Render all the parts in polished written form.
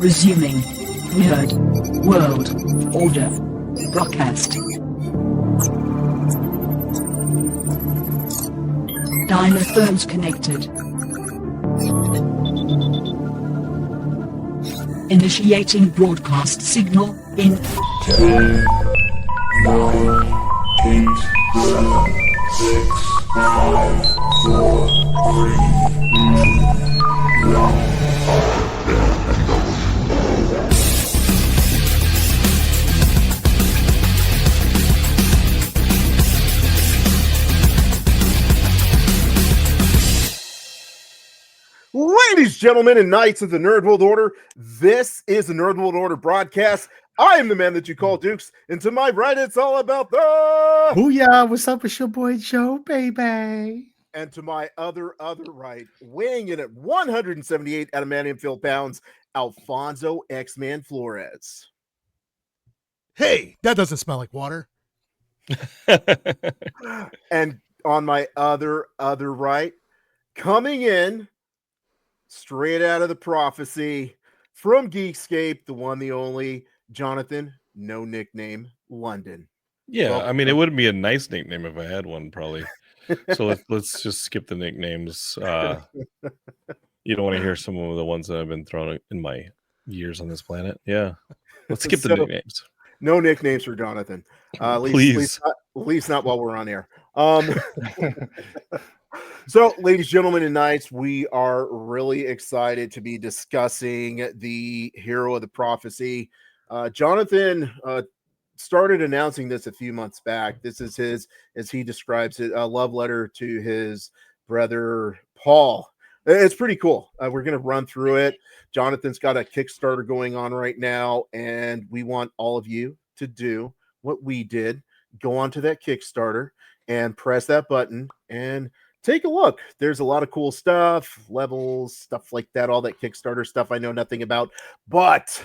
Resuming. Nerd. World. Order. Broadcast. Dynaphones connected. Initiating broadcast signal in 10, 9, 8, 7, 6, 5, 4, 3, 2, 1. Ladies, gentlemen, and knights of the Nerd World Order, this is the Nerd World Order broadcast. I am the man that you call Dukes, and to my right, it's all about the... Booyah, what's up? It's your boy Joe, baby. And to my other right, weighing in at 178 adamantium filled pounds, Alfonso X-Man Flores. Hey, that doesn't smell like water. And on my other right, coming in straight out of the prophecy from Geekscape, the one, the only, Jonathan, no nickname, London. Yeah, Welcome. I mean, it wouldn't be a nice nickname if I had one, probably. So let's just skip the nicknames. You don't want to hear some of the ones that I've been thrown in my years on this planet. Yeah, let's skip the nicknames. No nicknames for Jonathan. At least not while we're on air. So, ladies, gentlemen, and knights, we are really excited to be discussing the Hero of the Prophecy. Jonathan started announcing this a few months back. This is his, as he describes it, a love letter to his brother Paul. It's pretty cool. We're going to run through it. Jonathan's got a Kickstarter going on right now, and we want all of you to do what we did. Go onto that Kickstarter and press that button and take a look. There's a lot of cool stuff, levels, stuff like that, all that Kickstarter stuff I know nothing about. But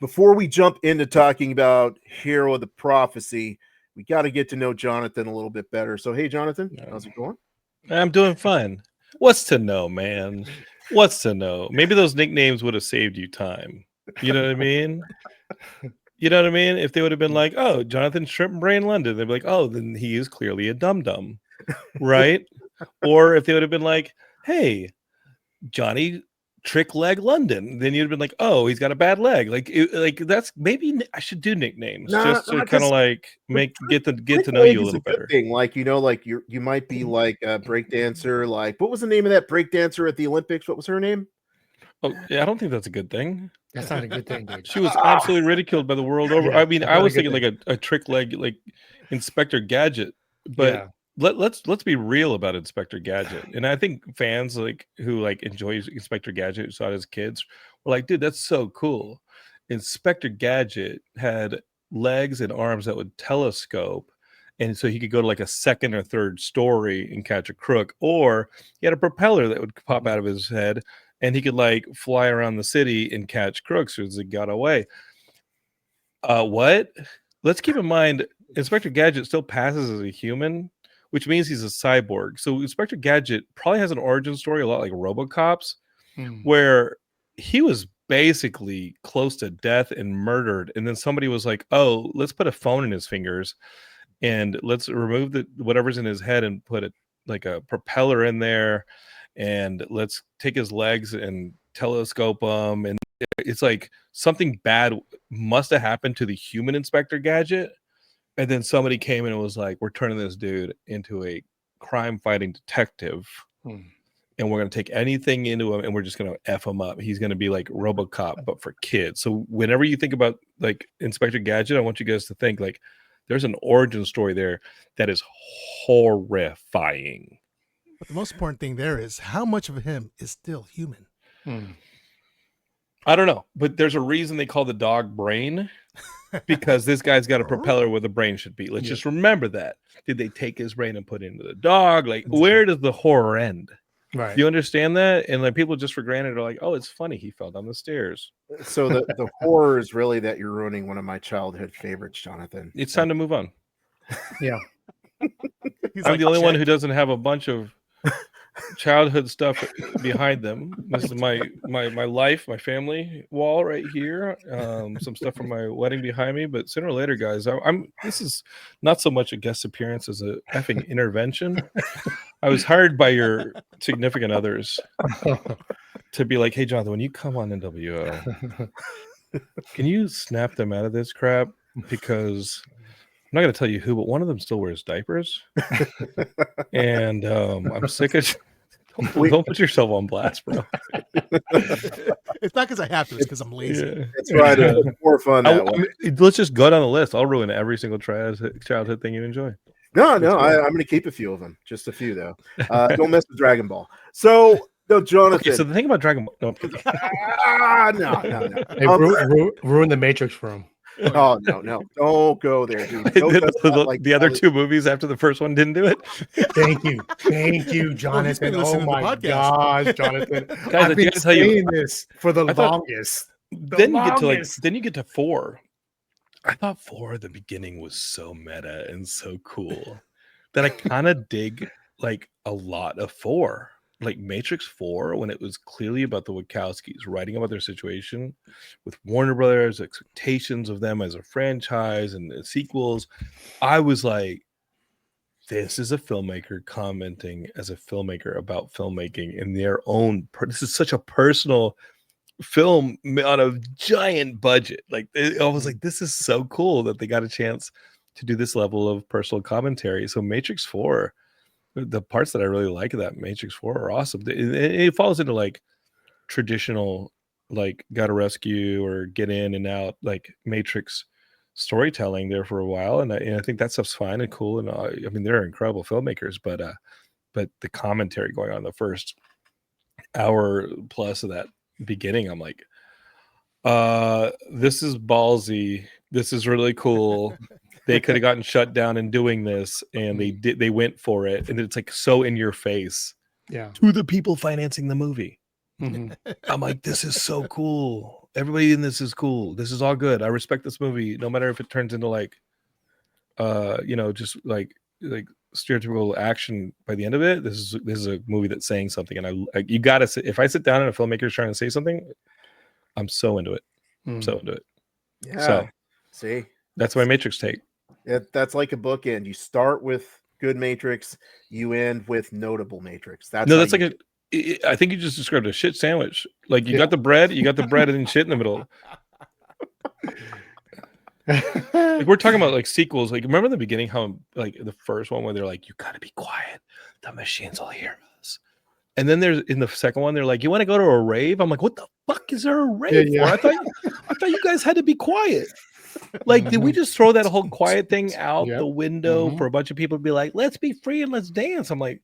before we jump into talking about Hero of the Prophecy, we got to get to know Jonathan a little bit better. So, hey, Jonathan, how's it going? I'm doing fine. What's to know, man? What's to know? Maybe those nicknames would have saved you time. You know what I mean? You know what I mean? If they would have been like, oh, Jonathan Shrimp Brain London, they'd be like, oh, then he is clearly a dum-dum, right? Or if they would have been like, hey, Johnny Trick Leg London, then you'd have been like, oh, he's got a bad leg. Like that's maybe I should do nicknames just to kind of like get to know you a little better. Thing. Like, you know, like you might be like a breakdancer. Like, what was the name of that breakdancer at the Olympics? What was her name? Oh, yeah, I don't think that's a good thing. That's not a good thing, dude. She was absolutely ridiculed by the world over. Yeah, I mean, I was thinking like a trick leg, like Inspector Gadget, but yeah. let's be real about Inspector Gadget. And I think fans like who like enjoy Inspector Gadget, who saw it as kids, were like, dude, that's so cool. Inspector Gadget had legs and arms that would telescope, and so he could go to like a second or third story and catch a crook, or he had a propeller that would pop out of his head and he could like fly around the city and catch crooks as they got away. What? Let's keep in mind, Inspector Gadget still passes as a human, which means he's a cyborg. So Inspector Gadget probably has an origin story a lot like RoboCop's, where he was basically close to death and murdered. And then somebody was like, oh, let's put a phone in his fingers and let's remove whatever's in his head and put like a propeller in there. And let's take his legs and telescope them. And it's like something bad must have happened to the human Inspector Gadget. And then somebody came and was like, we're turning this dude into a crime-fighting detective. And we're going to take anything into him and we're just going to F him up. He's going to be like RoboCop, but for kids. So whenever you think about like Inspector Gadget, I want you guys to think like there's an origin story there that is horrifying. But the most important thing there is how much of him is still human. I don't know, but there's a reason they call the dog Brain, because this guy's got a propeller where the brain should be. Let's just remember that. Did they take his brain and put it into the dog? Like, where does the horror end? Right. Do you understand that? And like people just for granted are like, oh, it's funny he fell down the stairs. So the horror is really that you're ruining one of my childhood favorites, Jonathan. It's time to move on. Yeah. I'm the only one who doesn't have a bunch of childhood stuff behind them. This is my life, my family wall right here. Some stuff from my wedding behind me. But sooner or later, guys, this is not so much a guest appearance as a effing intervention. I was hired by your significant others to be like, hey, Jonathan, when you come on NWO, can you snap them out of this crap? Because I'm not going to tell you who, but one of them still wears diapers. And I'm sick of... Don't put yourself on blast, bro. It's not because I have to. It's because I'm lazy. Yeah. That's right. It's more fun that way. Let's just go down the list. I'll ruin every single childhood thing you enjoy. No, I'm going to keep a few of them. Just a few, though. Don't mess with Dragon Ball. So, no, Jonathan. Okay, so the thing about Dragon Ball... No. No. Hey, ruin the Matrix for him. Oh, no. Don't go there, dude. The other two movies after the first one didn't do it. Thank you, Jonathan. Oh my gosh, Jonathan. Guys, I've been saying this for the longest. Then you get to 4. I thought 4 at the beginning was so meta and so cool that I kind of dig like a lot of 4. Like Matrix 4, when it was clearly about the Wachowskis writing about their situation with Warner Brothers, expectations of them as a franchise and the sequels, I was like, this is a filmmaker commenting as a filmmaker about filmmaking in their own. This is such a personal film on a giant budget. Like I was like, this is so cool that they got a chance to do this level of personal commentary. So Matrix 4. The parts that I really like of that Matrix 4 are awesome. It falls into like traditional, like gotta rescue or get in and out, like Matrix storytelling there for a while, and I think that stuff's fine and cool. And I mean, they're incredible filmmakers, but the commentary going on the first hour plus of that beginning, I'm like, this is ballsy. This is really cool. They could have gotten shut down in doing this, and they went for it, and it's like so in your face. Yeah, to the people financing the movie. Mm-hmm. I'm like, this is so cool. Everybody in this is cool. This is all good. I respect this movie, no matter if it turns into like, just like stereotypical action by the end of it. This is a movie that's saying something, and you gotta sit. If I sit down and a filmmaker's trying to say something, I'm so into it. So into it. Yeah. So see, that's my Matrix take. That's like a bookend. You start with good Matrix, you end with notable Matrix. I think you just described a shit sandwich. Like you got the bread and then shit in the middle. Like we're talking about like sequels. Like remember in the beginning how like the first one where they're like, you gotta be quiet, the machines will hear us. And then there's in the second one, they're like, you want to go to a rave? I'm like, what the fuck is there a rave for? I thought you guys had to be quiet. Like, did we just throw that whole quiet thing out the window for a bunch of people to be like, let's be free and let's dance? I'm like,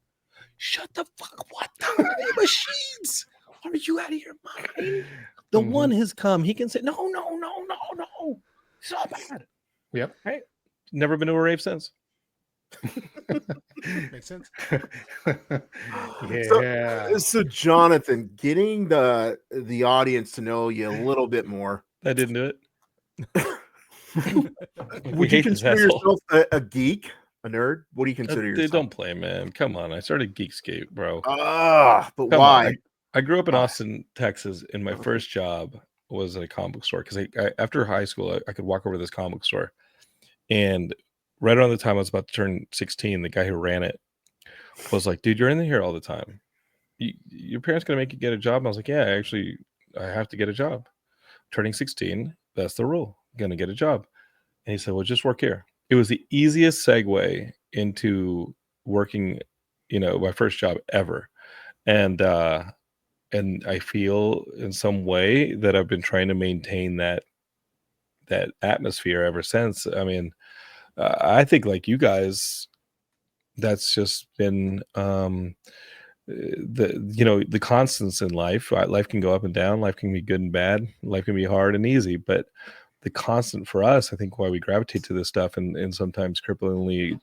shut the fuck. What the machines? Are you out of your mind? The one has come. He can say, no. It's all bad. Yep. Right? Never been to a rave since. Makes sense. Yeah. So Jonathan, getting the audience to know you a little bit more. I didn't do it. Would you consider yourself a geek, a nerd? What do you consider yourself? Don't play, man. Come on. I started Geekscape, bro. But Come why? on. I grew up in Austin, Texas, and my first job was at a comic book store because after high school, I could walk over to this comic book store, and right around the time I was about to turn 16, the guy who ran it was like, dude, you're in here all the time. Your parents going to make you get a job? And I was like, yeah, I have to get a job. Turning 16, that's the rule. Going to get a job. And he said, well, just work here. It was the easiest segue into working, my first job ever. And I feel in some way that I've been trying to maintain that atmosphere ever since. I mean, I think like you guys, that's just been the constants in life. Life can go up and down. Life can be good and bad. Life can be hard and easy. But the constant for us, I think, why we gravitate to this stuff and sometimes cripplingly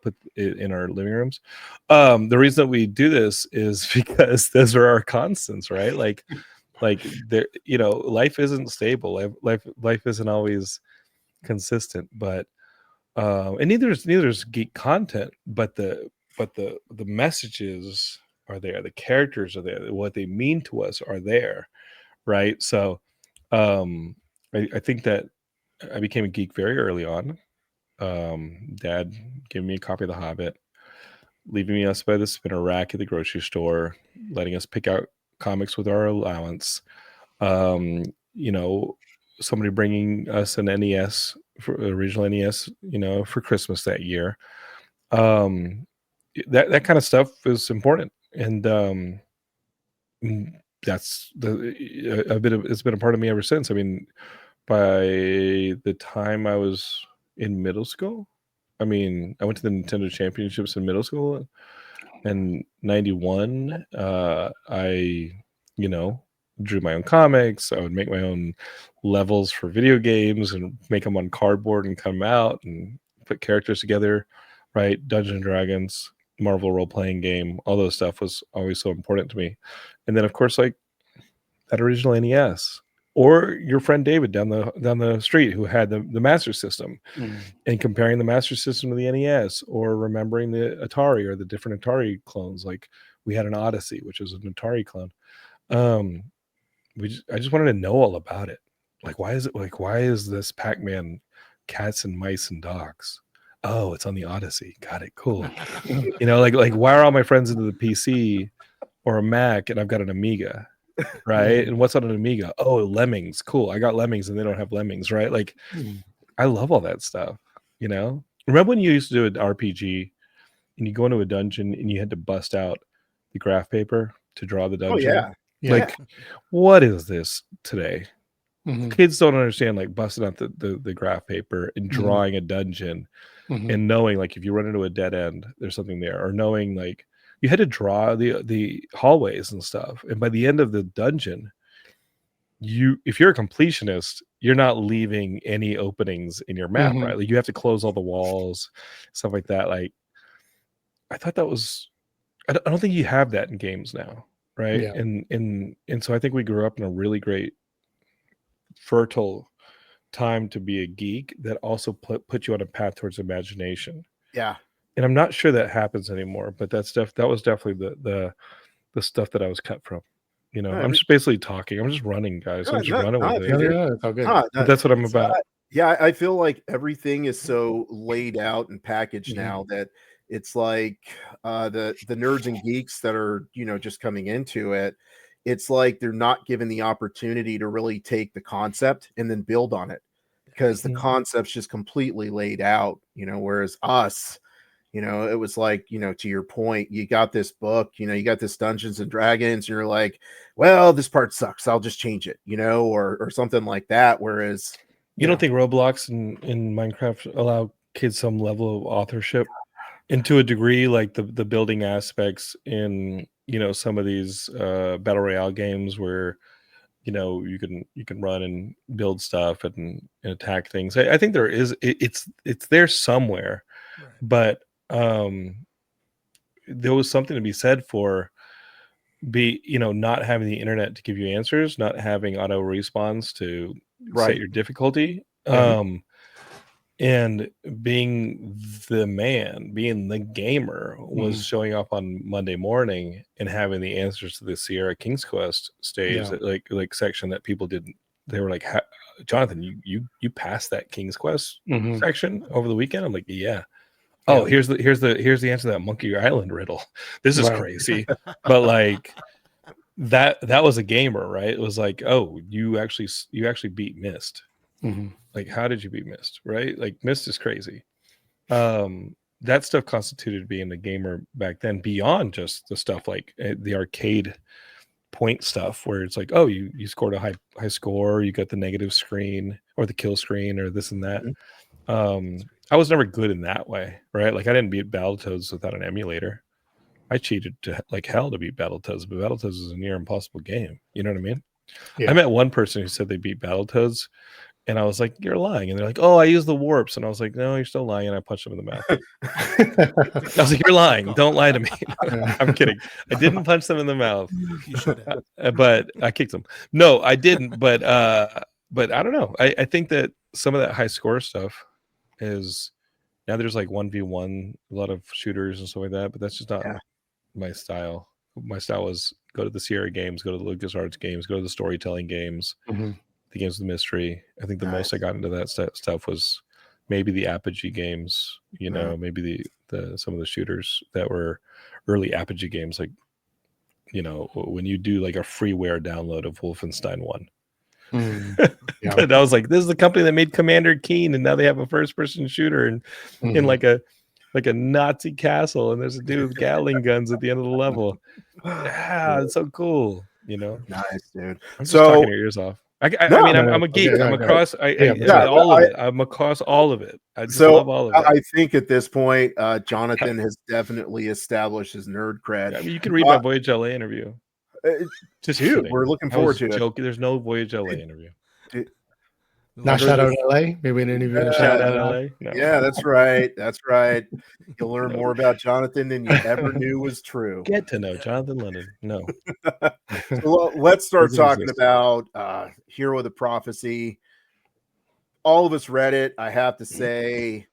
put it in our living rooms. The reason that we do this is because those are our constants, right? Like there, life isn't stable. Life isn't always consistent, but and neither is geek content, but the but the messages are there, the characters are there, what they mean to us are there, right? So I think that I became a geek very early on. Dad gave me a copy of The Hobbit, leaving us by the spinner rack at the grocery store, letting us pick out comics with our allowance. You know, somebody bringing us an NES, for original NES, for Christmas that year. Um, that kind of stuff is important, and that's it's been a part of me ever since. I mean, by the time I was in middle school, I mean, I went to the Nintendo Championships in middle school, and 91, I, you know, drew my own comics. I would make my own levels for video games and make them on cardboard and come out and put characters together, right? Dungeons and Dragons, Marvel role-playing game, all those stuff was always so important to me. And then, of course, like that original NES, or your friend David down the street who had the Master System, and comparing the Master System to the NES, or remembering the Atari or the different Atari clones. Like we had an Odyssey, which was an Atari clone. I just wanted to know all about it. Like why is this Pac-Man cats and mice and dogs? Oh, it's on the Odyssey. Got it. Cool. Like why are all my friends into the PC or a Mac and I've got an Amiga? Right. And what's on an Amiga? Oh, Lemmings. Cool. I got Lemmings and they don't have Lemmings, right? Like I love all that stuff. Remember when you used to do an RPG and you go into a dungeon and you had to bust out the graph paper to draw the dungeon? Oh, yeah. Like, what is this today? Kids don't understand, like busting out the graph paper and drawing a dungeon and knowing, like, if you run into a dead end, there's something there, or knowing, like, you had to draw the hallways and stuff. And by the end of the dungeon, if you're a completionist, you're not leaving any openings in your map, right? Like you have to close all the walls, stuff like that. Like I thought that was, I don't think you have that in games now, right? Yeah. And so I think we grew up in a really great, fertile time to be a geek that also put you on a path towards imagination. Yeah. And I'm not sure that happens anymore, but that was definitely the stuff that I was cut from. I'm just basically talking. I'm just running, guys. I'm just running with it. Yeah, it's all good. But that's what I'm about. Yeah, I feel like everything is so laid out and packaged now that it's like the nerds and geeks that are, just coming into it. It's like they're not given the opportunity to really take the concept and then build on it, because the concept's just completely laid out, whereas us, it was like, to your point, you got this book, you got this Dungeons and Dragons, and you're like, well, this part sucks, I'll just change it, or something like that. Whereas you don't think Roblox and Minecraft allow kids some level of authorship, and to a degree, like the building aspects in some of these battle royale games where you can run and build stuff and attack things. I think there is it's there somewhere, right. But there was something to be said for not having the internet to give you answers, not having auto respawns to set your difficulty, and being the man, being the gamer was showing up on Monday morning and having the answers to the Sierra King's Quest stage, like section that people didn't. They were like, Jonathan, you passed that King's Quest section over the weekend? I'm like, yeah. Oh, here's the answer to that Monkey Island riddle. This is crazy. But like that was a gamer, right? It was like, oh, you actually beat Myst. Like, how did you beat Myst, right? Like Myst is crazy. That stuff constituted being a gamer back then, beyond just the stuff like the arcade point stuff where it's like, oh, you scored a high score, you got the negative screen or the kill screen or this and that. I was never good in that way, right? Like I didn't beat Battletoads without an emulator. I cheated to like hell to beat Battletoads, but Battletoads is a near impossible game. You know what I mean? Yeah. I met one person who said they beat Battletoads, and I was like, "You're lying." And they're like, "Oh, I used the warps," and I was like, "No, you're still lying." And I punched him in the mouth. I was like, "You're lying. Don't lie to me." I'm kidding. I didn't punch them in the mouth. You should have. But I kicked them. No, I didn't. But I don't know. I think that some of that high score stuff is Now there's like 1v1, a lot of shooters and stuff like that, but that's just not my style. My style was go to the Sierra games, go to the LucasArts games, go to the storytelling games, the games of mystery. I think the most I got into that stuff was maybe the Apogee games, you know, maybe the some of the shooters that were early Apogee games, like, you know, when you do like a freeware download of Wolfenstein 1. But I was like, this is the company that made Commander Keen, and now they have a first-person shooter in like a Nazi castle, and there's a dude with Gatling guns at the end of the level. Yeah, it's so cool, you know. Nice, dude. I'm just talking your ears off. I mean, I'm a geek. I'm across all of it. I'm across all of it. I just love all of it. I think at this point, Jonathan has definitely established his nerd cred. I mean, you can read my Voyage LA interview. Just dude, kidding. we're looking forward to it. There's no Voyage LA interview. Not shout out LA. Maybe an interview. Shout out LA. No. Yeah, that's right. That's right. You'll learn more about Jonathan than you ever knew was true. Get to know Jonathan London. No. So let's start talking about Hero of the Prophecy. All of us read it. I have to say,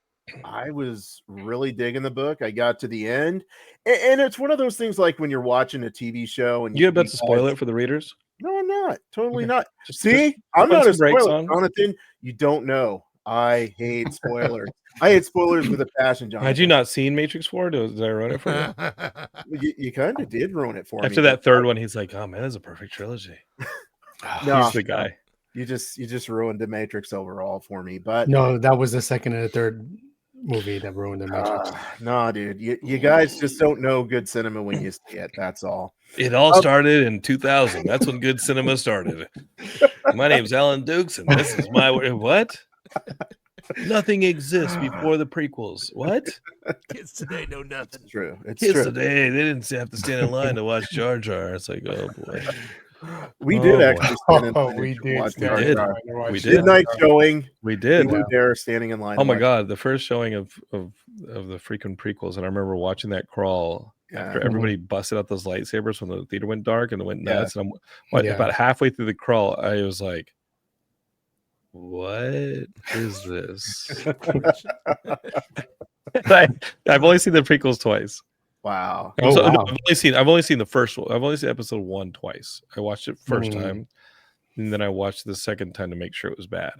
I was really digging the book. I got to the end, and it's one of those things like when you're watching a TV show and you about to spoil it for the readers. No, I'm not. Totally not. See, I'm not a spoiler, Jonathan. You don't know. I hate spoilers. I hate spoilers with a passion, Jonathan. Had you not seen Matrix 4? Did I ruin it for you? You kind of did ruin it for me. After that third one, he's like, "Oh man, that's a perfect trilogy." No, he's the guy. You just ruined the Matrix overall for me. But no, that was the second and the third movie that ruined the Matrix. No, dude, you guys just don't know good cinema when you see it. That's all. It all started in 2000. That's when good cinema started. My name's Alan Dukes, and this is my what? Nothing exists before the prequels. What? Kids today know nothing. It's true. It's Kids true. today, they didn't have to stand in line to watch Jar Jar. It's like, oh boy. We did actually stand in line. We did. Midnight showing. We did. We were there standing in line. Oh my god, the first showing of the freaking prequels, and I remember watching that crawl after everybody busted out those lightsabers when the theater went dark and it went nuts. And I'm about halfway through the crawl, I was like, what is this? I've only seen the prequels twice. Wow. I've only seen the first one. I've only seen episode 1 twice. I watched it first time, and then I watched the second time to make sure it was bad.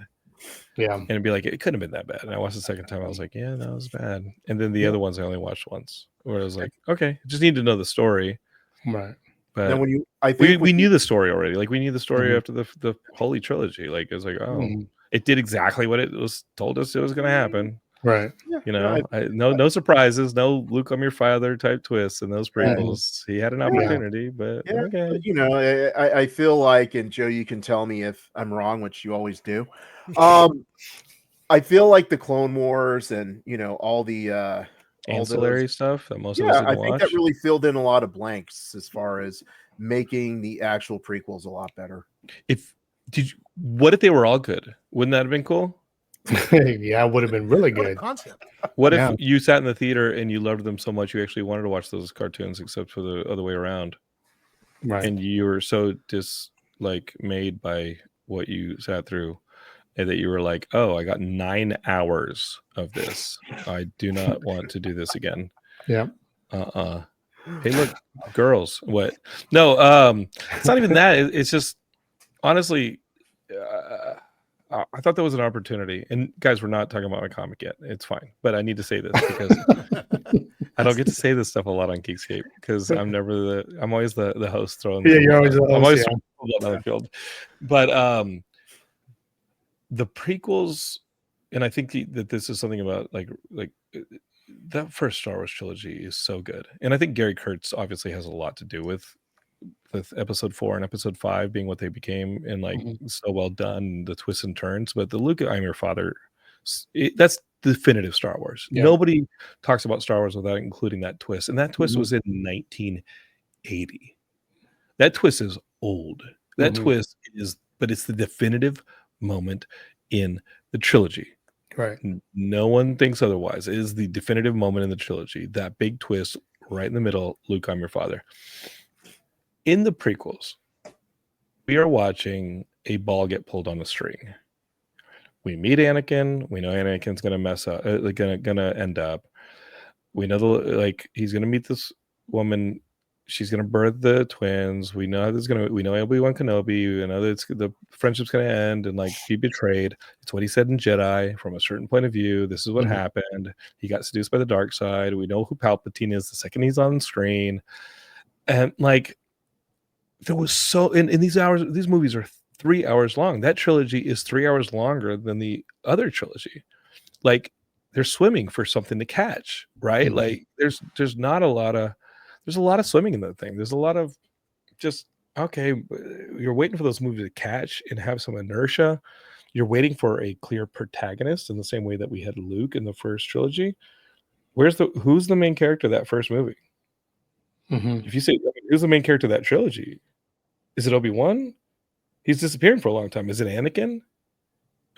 Yeah. And it'd be like, it couldn't have been that bad. And I watched the second time, I was like, yeah, that was bad. And then the other ones I only watched once, where I was like, okay, just need to know the story. Right. But then we knew the story already. Like we knew the story after the Holy Trilogy. Like it was like, oh, it did exactly what it was told us it was going to happen. Right. You know, no surprises, no Luke, I'm your father type twists in those prequels. He had an opportunity, but okay. But, you know, I feel like, and Joe, you can tell me if I'm wrong, which you always do. I feel like the Clone Wars and, you know, all the ancillary stuff that most of us I didn't think watch. that really filled in a lot of blanks as far as making the actual prequels a lot better. What if they were all good? Wouldn't that have been cool? Yeah, it would have been really good. Concept. What if you sat in the theater and you loved them so much you actually wanted to watch those cartoons, except for the other way around, right? And you were so made by what you sat through, and that you were like, "Oh, I got 9 hours of this. I do not want to do this again." Yeah. Hey, look, girls. What? No. It's not even that. It's just honestly. I thought that was an opportunity. And guys, we're not talking about my comic yet. It's fine. But I need to say this because I don't get to say this stuff a lot on Geekscape because I'm always the host throwing. Yeah, you're always the host. I'm always on the field. But the prequels, and I think that this is something about like that first Star Wars trilogy is so good. And I think Gary Kurtz obviously has a lot to do with episode 4 and episode 5 being what they became, and so well done, the twists and turns. But the Luke, I'm your father, that's definitive Star Wars. Nobody talks about Star Wars without including that twist, and that twist was in 1980. That twist is old. That twist but it's the definitive moment in the trilogy. Right. No one thinks otherwise. It is the definitive moment in the trilogy. That big twist right in the middle. Luke, I'm your father. In the prequels, we are watching a ball get pulled on a string. We meet Anakin. We know Anakin's gonna mess up. Gonna end up. We know he's gonna meet this woman. She's gonna birth the twins. We know we know Obi-Wan Kenobi. We know that the friendship's gonna end and like be betrayed. It's what he said in Jedi from a certain point of view. This is what happened. He got seduced by the dark side. We know who Palpatine is the second he's on screen. And like there was in these hours, these movies are 3 hours long. That trilogy is 3 hours longer than the other trilogy. Like they're swimming for something to catch, right? Like there's not a lot of there's a lot of swimming in that thing. There's a lot of just okay, you're waiting for those movies to catch and have some inertia. You're waiting for a clear protagonist in the same way that we had Luke in the first trilogy. Who's the main character of that first movie? If you say who's the main character of that trilogy, is it Obi-Wan? He's disappearing for a long time. Is it Anakin?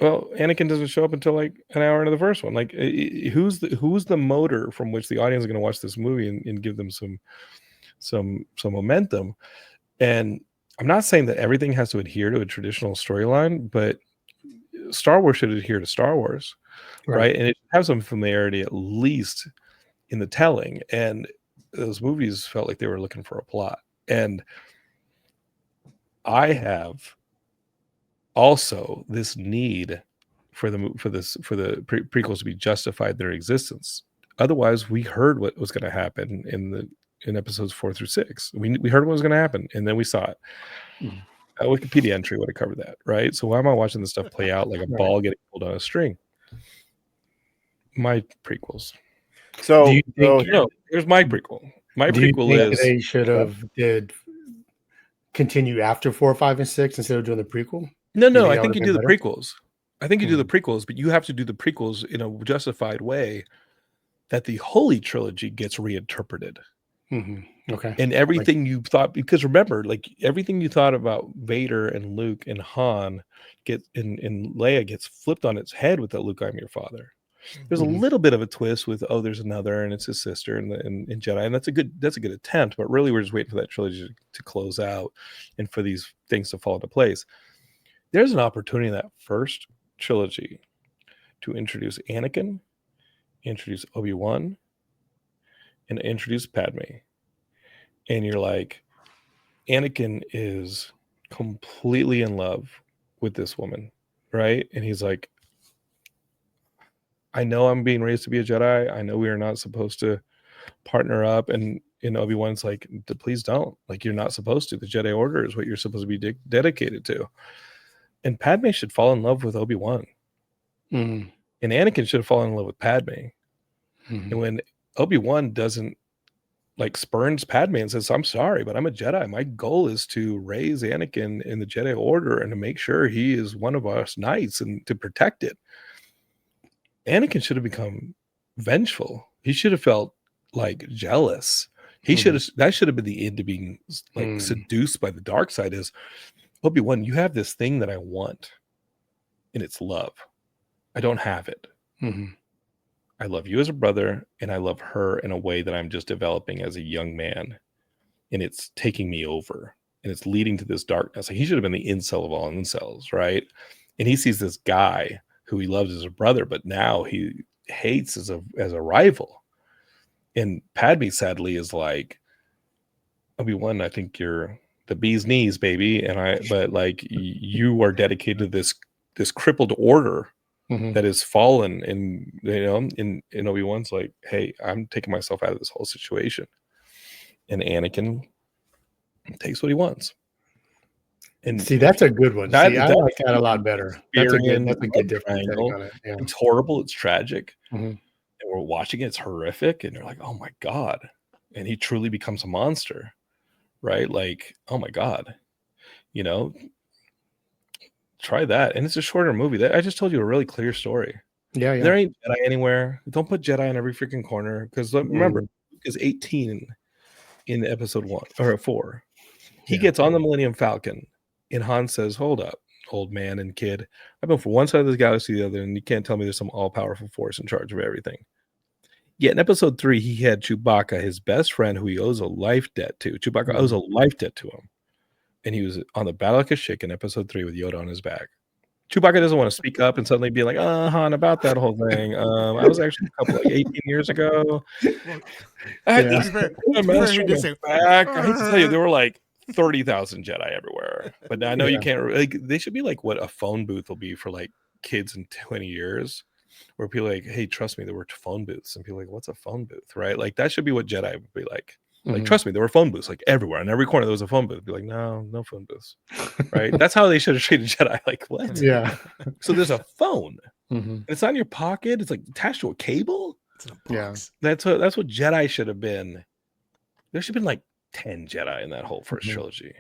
Well, Anakin doesn't show up until like an hour into the first one. Like, who's the motor from which the audience is going to watch this movie and give them some momentum? And I'm not saying that everything has to adhere to a traditional storyline, but Star Wars should adhere to Star Wars, right? And it should have some familiarity at least in the telling. And those movies felt like they were looking for a plot. And I have also this need for the prequels to be justified their existence. Otherwise, we heard what was going to happen in episodes 4 through 6. We heard what was going to happen, and then we saw it. A Wikipedia entry would have covered that, right? So why am I watching this stuff play out like a ball getting pulled on a string? My prequels. So, here's my prequel. My prequel is they should have continue after 4, 5, and 6 instead of doing the prequel. No, I think you do the prequels. I think you do the prequels, but you have to do the prequels in a justified way that the Holy Trilogy gets reinterpreted. Okay. And everything you thought, because remember, like everything you thought about Vader and Luke and Han and Leia gets flipped on its head with that Luke, I'm your father. There's a little bit of a twist with there's another and it's his sister in Jedi, and that's a good attempt, but really we're just waiting for that trilogy to close out and for these things to fall into place. There's an opportunity in that first trilogy to introduce Anakin, introduce Obi-Wan, and introduce Padme. And you're like, Anakin is completely in love with this woman, right? And he's like, I know I'm being raised to be a Jedi. I know we are not supposed to partner up. And Obi-Wan's like, please don't. Like, you're not supposed to. The Jedi Order is what you're supposed to be dedicated to. And Padme should fall in love with Obi-Wan. And Anakin should have fallen in love with Padme. And when Obi-Wan doesn't spurns Padme and says, I'm sorry, but I'm a Jedi. My goal is to raise Anakin in the Jedi Order and to make sure he is one of us knights and to protect it. Anakin should have become vengeful. He should have felt like jealous. He should have, that should have been the end to being seduced by the dark side is, Obi-Wan, you have this thing that I want, and it's love. I don't have it. I love you as a brother, and I love her in a way that I'm just developing as a young man, and it's taking me over, and it's leading to this darkness. Like, he should have been the incel of all incels, right? And he sees this guy who he loves as a brother, but now he hates as a rival. And Padme, sadly, is like, Obi-Wan, I think you're the bee's knees, baby, but like you are dedicated to this crippled order that has fallen, and and Obi-Wan's like, hey, I'm taking myself out of this whole situation. And Anakin takes what he wants. And see, that's a good one. I like that a lot better. That's a good different take on it. Yeah. It's horrible, it's tragic. And we're watching it, it's horrific, and you're like, oh my God. And he truly becomes a monster, right? Like, oh my God. Try that. And it's a shorter movie. That I just told you a really clear story. Yeah. There ain't Jedi anywhere. Don't put Jedi in every freaking corner. Because remember, Luke is 18 in episode 1 or 4. He gets on the Millennium Falcon, and Han says, hold up, old man and kid. I've been from one side of the galaxy to the other, and you can't tell me there's some all-powerful force in charge of everything. Yet in episode 3, he had Chewbacca, his best friend, who he owes a life debt to. Chewbacca owes a life debt to him. And he was on the Battle of Kashyyyk in episode 3 with Yoda on his back. Chewbacca doesn't want to speak up and suddenly be like, Han, about that whole thing. I was actually a couple like 18 years ago. I had Yeah. this To be fair, master he on did my say, back. I hate to tell you, there were like 30,000 Jedi everywhere. But I know you Yeah. can't. Like, they should be like what a phone booth will be for like kids in 20 years, where people are like, hey, trust me, there were phone booths, and people are like, what's a phone booth, right? Like that should be what Jedi would be like. Like, Mhm. trust me, there were phone booths like everywhere. In every corner, there was a phone booth. Be like, no phone booths, right? That's how they should have treated Jedi. Like, what? Yeah. So there's a phone. Mhm. It's not in your pocket. It's like attached to a cable. it's in a Yeah. box. That's what Jedi should have been. There should have been like 10 Jedi in that whole first Mhm. trilogy.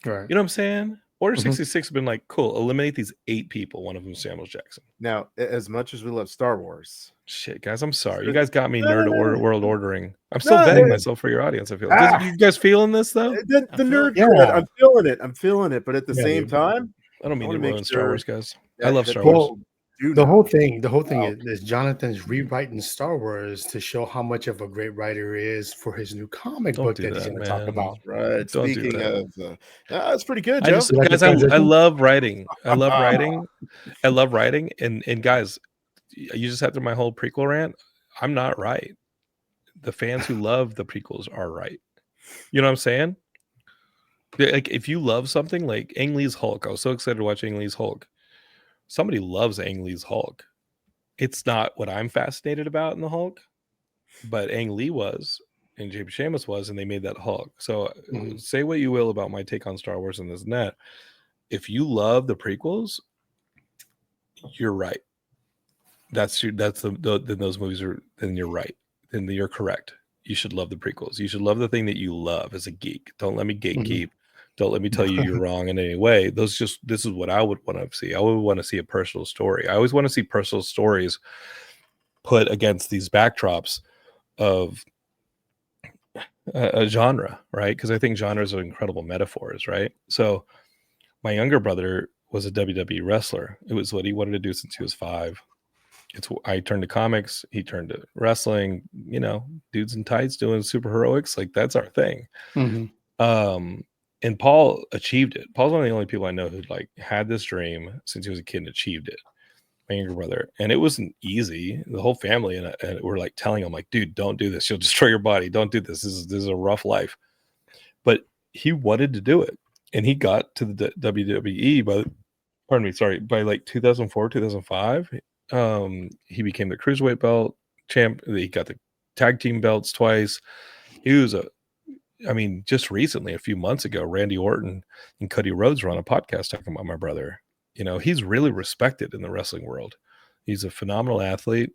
Right. You know what I'm saying? Order Mhm. 66 have been like, cool, eliminate these 8 people. One of them Samuel Jackson. Now, as much as we love Star Wars, Shit, guys, I'm sorry. You guys got me world ordering. I'm No, still vetting it- myself for your audience. I feel. Ah. You guys feeling this though? the I feel nerd it. cred, Yeah. I'm feeling it. I'm feeling it. But at the Yeah, same dude. time, I don't mean I to wanna make ruin Star sure Wars, guys. I that- love that Star people Wars. do The know. whole thing Wow. is Jonathan's rewriting Star Wars to show how much of a great writer he is for his new comic Don't book do that he's that, going to talk man. about. Right. Don't do Speaking that. of, that's pretty good, I Joe. just You like the guys, I transition? love writing. I love writing. I love writing. And guys, you just had through my whole prequel rant. I'm not right. The fans who love the prequels are right. You know what I'm saying? Like, if you love something like Ang Lee's Hulk, I was so excited to watch Ang Lee's Hulk. Somebody loves Ang Lee's Hulk. It's not what I'm fascinated about in the Hulk, but Ang Lee was, and James Shamus was, and they made that Hulk. So Mhm. say what you will about my take on Star Wars and this and that. If you love the prequels, you're right. That's then those movies are, then you're right. Then you're correct. You should love the prequels. You should love the thing that you love as a geek. Don't let me gatekeep. Don't let me tell you you're wrong in any way. This is what I would want to see. I would want to see a personal story. I always want to see personal stories put against these backdrops of a genre, right? Because I think genres are incredible metaphors, right? So my younger brother was a WWE wrestler. It was what he wanted to do since he was 5. I turned to comics, he turned to wrestling, dudes in tights doing super heroics, like that's our thing. Mhm. And Paul achieved it. Paul's one of the only people I know who like had this dream since he was a kid and achieved it. My younger brother, and it wasn't easy. The whole family and we're like telling him, like, dude, don't do this. You'll destroy your body. Don't do this. This is a rough life. But he wanted to do it, and he got to the WWE by like 2004, 2005. He became the cruiserweight belt champ. He got the tag team belts twice. He was just recently, a few months ago, Randy Orton and Cody Rhodes were on a podcast talking about my brother. He's really respected in the wrestling world. He's a phenomenal athlete.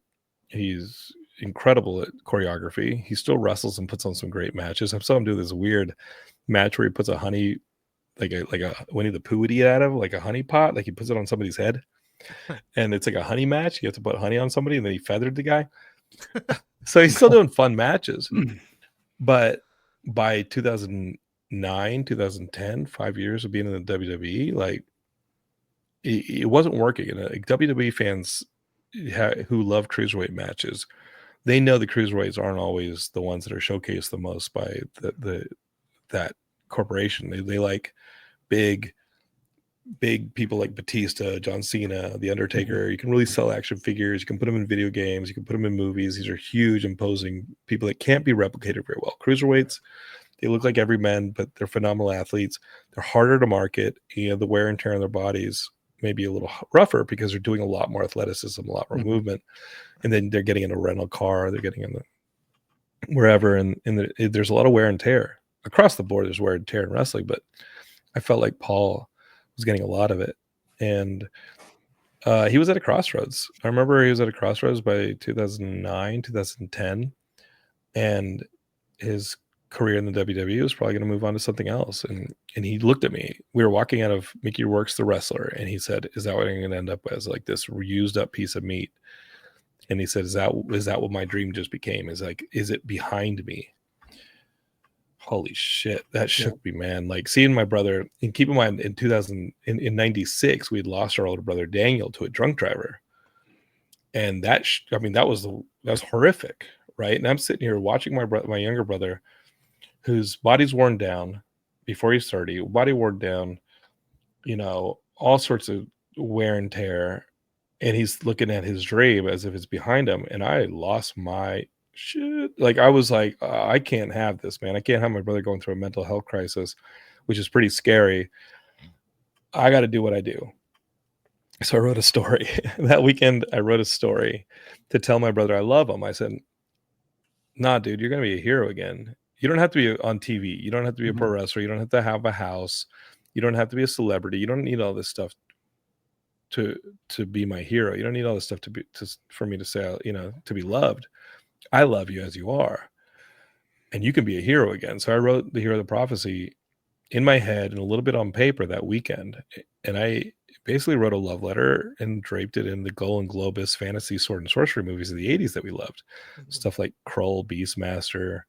He's incredible at choreography. He still wrestles and puts on some great matches. I saw him do this weird match where he puts a honey, like a Winnie the Pooh would eat out of, like a honey pot, like he puts it on somebody's head. And it's like a honey match. You have to put honey on somebody, and then he feathered the guy. So he's still doing fun matches. But by 2009, 2010, 5 years of being in the WWE, like it wasn't working. And WWE fans who love cruiserweight matches, they know the cruiserweights aren't always the ones that are showcased the most by that corporation. They like big people like Batista, John Cena, The Undertaker. You can really sell action figures. You can put them in video games. You can put them in movies. These are huge, imposing people that can't be replicated very well. Cruiserweights, they look like every men, but they're phenomenal athletes. They're harder to market, and the wear and tear on their bodies may be a little rougher because they're doing a lot more athleticism, a lot more movement, and then they're getting in a rental car, they're getting in the wherever, and there's a lot of wear and tear across the board. There's wear and tear in wrestling, but I felt like Paul was getting a lot of it, and he was at a crossroads. I remember he was at a crossroads by 2009, 2010, and his career in the WWE was probably going to move on to something else. And he looked at me. We were walking out of Mickey Rourke's The Wrestler, and he said, "Is that what I'm going to end up as? Like this used up piece of meat?" And he said, "Is that what my dream just became? Is it behind me?" Holy shit, that shook me, man. Like seeing my brother, and keep in mind, in 96, we had lost our older brother Daniel to a drunk driver. And that was horrific, right? And I'm sitting here watching my younger brother, whose body's worn down before he's 30, body worn down, all sorts of wear and tear, and he's looking at his dream as if it's behind him, and I lost my shit. Like, I was like, I can't have this, man. I can't have my brother going through a mental health crisis, which is pretty scary. I got to do what I do. So I wrote a story. That weekend, I wrote a story to tell my brother I love him. I said, nah, dude, you're going to be a hero again. You don't have to be on TV. You don't have to be a pro wrestler. You don't have to have a house. You don't have to be a celebrity. You don't need all this stuff to be my hero. You don't need all this stuff for me to say, to be loved. I love you as you are, and you can be a hero again. So I wrote the Hero of the Prophecy in my head and a little bit on paper that weekend, and I basically wrote a love letter and draped it in the Golden Globus fantasy sword and sorcery movies of the 80s that we loved. Stuff like Krull, Beastmaster,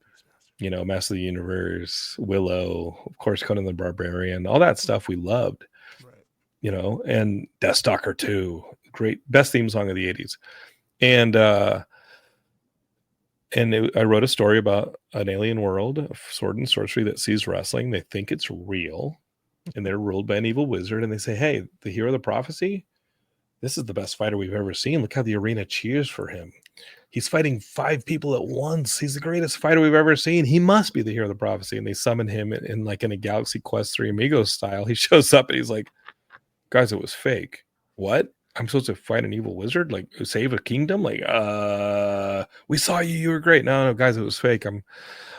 Master of the Universe, Willow, of course, Conan the Barbarian, all that stuff we loved. And Deathstalker 2, great, best theme song of the 80s. And I wrote a story about an alien world of sword and sorcery that sees wrestling. They think it's real, and they're ruled by an evil wizard. And they say, hey, the Hero of the Prophecy, this is the best fighter we've ever seen. Look how the arena cheers for him. He's fighting 5 people at once. He's the greatest fighter we've ever seen. He must be the Hero of the Prophecy. And they summon him in a Galaxy Quest 3 Amigos style. He shows up and he's like, guys, it was fake. What? I'm supposed to fight an evil wizard? Like, save a kingdom? Like, we saw you. You were great. No, guys, it was fake.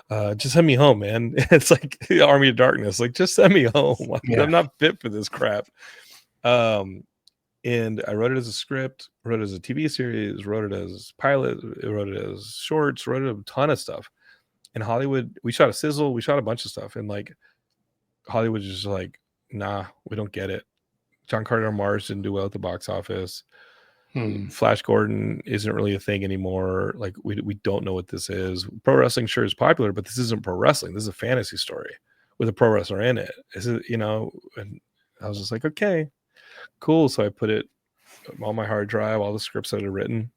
Just send me home, man. It's like the Army of Darkness. Like, just send me home. Like, I'm not fit for this crap. And I wrote it as a script, wrote it as a TV series, wrote it as pilot, wrote it as shorts, wrote it a ton of stuff. In Hollywood, we shot a sizzle, we shot a bunch of stuff. And like, Hollywood is just like, nah, we don't get it. John Carter on Mars didn't do well at the box office. Flash Gordon isn't really a thing anymore. Like, we don't know what this is. Pro wrestling sure is popular, but this isn't pro wrestling. This is a fantasy story with a pro wrestler in it. And I was just like, okay, cool. So I put it on my hard drive, all the scripts that I'd written,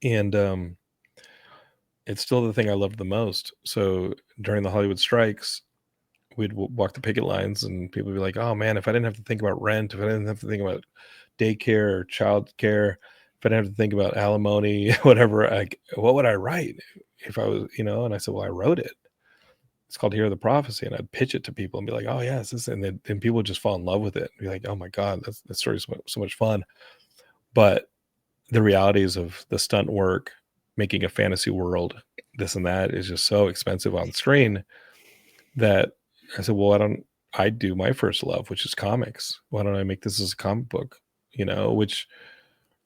and it's still the thing I loved the most. So during the Hollywood strikes, we'd walk the picket lines and people would be like, oh man, if I didn't have to think about rent, if I didn't have to think about daycare or child care, if I didn't have to think about alimony, whatever, what would I write if I was, and I said, well, I wrote it. It's called Hero of the Prophecy. And I'd pitch it to people and be like, oh yeah, it's this. And then people would just fall in love with it. Be like, oh my God, that story is so much fun. But the realities of the stunt work, making a fantasy world, this and that is just so expensive on screen that I said, well, why don't I do my first love, which is comics? Why don't I make this as a comic book? Which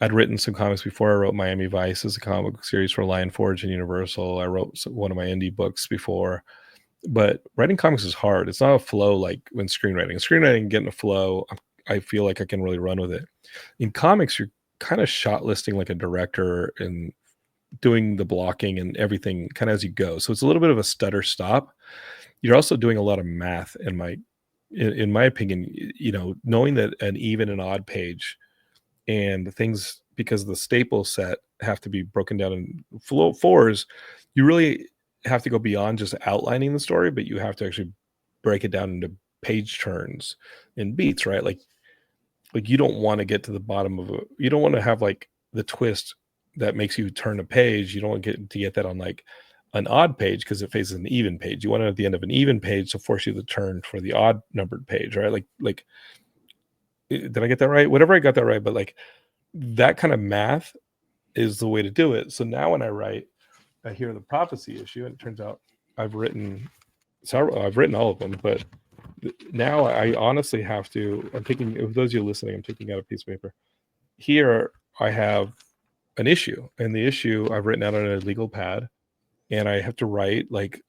I'd written some comics before. I wrote Miami Vice as a comic book series for Lion Forge and Universal. I wrote one of my indie books before. But writing comics is hard. It's not a flow like when screenwriting. Screenwriting, getting a flow, I feel like I can really run with it. In comics, you're kind of shot listing like a director and doing the blocking and everything kind of as you go. So it's a little bit of a stutter stop. You're also doing a lot of math in my opinion, knowing that an even and odd page and things, because the staple set have to be broken down in fours, you really have to go beyond just outlining the story, but you have to actually break it down into page turns and beats, right? Like you don't want to get to the bottom of you don't want to have like the twist that makes you turn a page. You don't want to get that on like an odd page because it faces an even page. You want it at the end of an even page to force you to turn for the odd numbered page, right? Like did I get that right? Whatever, I got that right, but like that kind of math is the way to do it. So now when I write I Hear the Prophecy issue, and it turns out I've written all of them, but now I honestly have to, if those of you listening, I'm taking out a piece of paper. Here I have an issue, and the issue I've written out on a legal pad, and I have to write like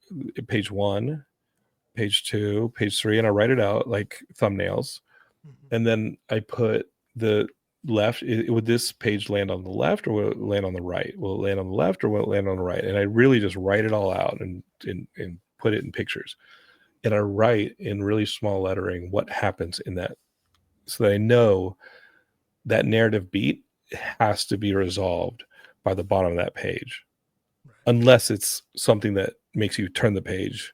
page 1, page 2, page 3, and I write it out like thumbnails. And then I put the left, would this page land on the left or will it land on the right? Will it land on the left or will it land on the right? And I really just write it all out and put it in pictures. And I write in really small lettering what happens in that, so that I know that narrative beat has to be resolved by the bottom of that page, unless it's something that makes you turn the page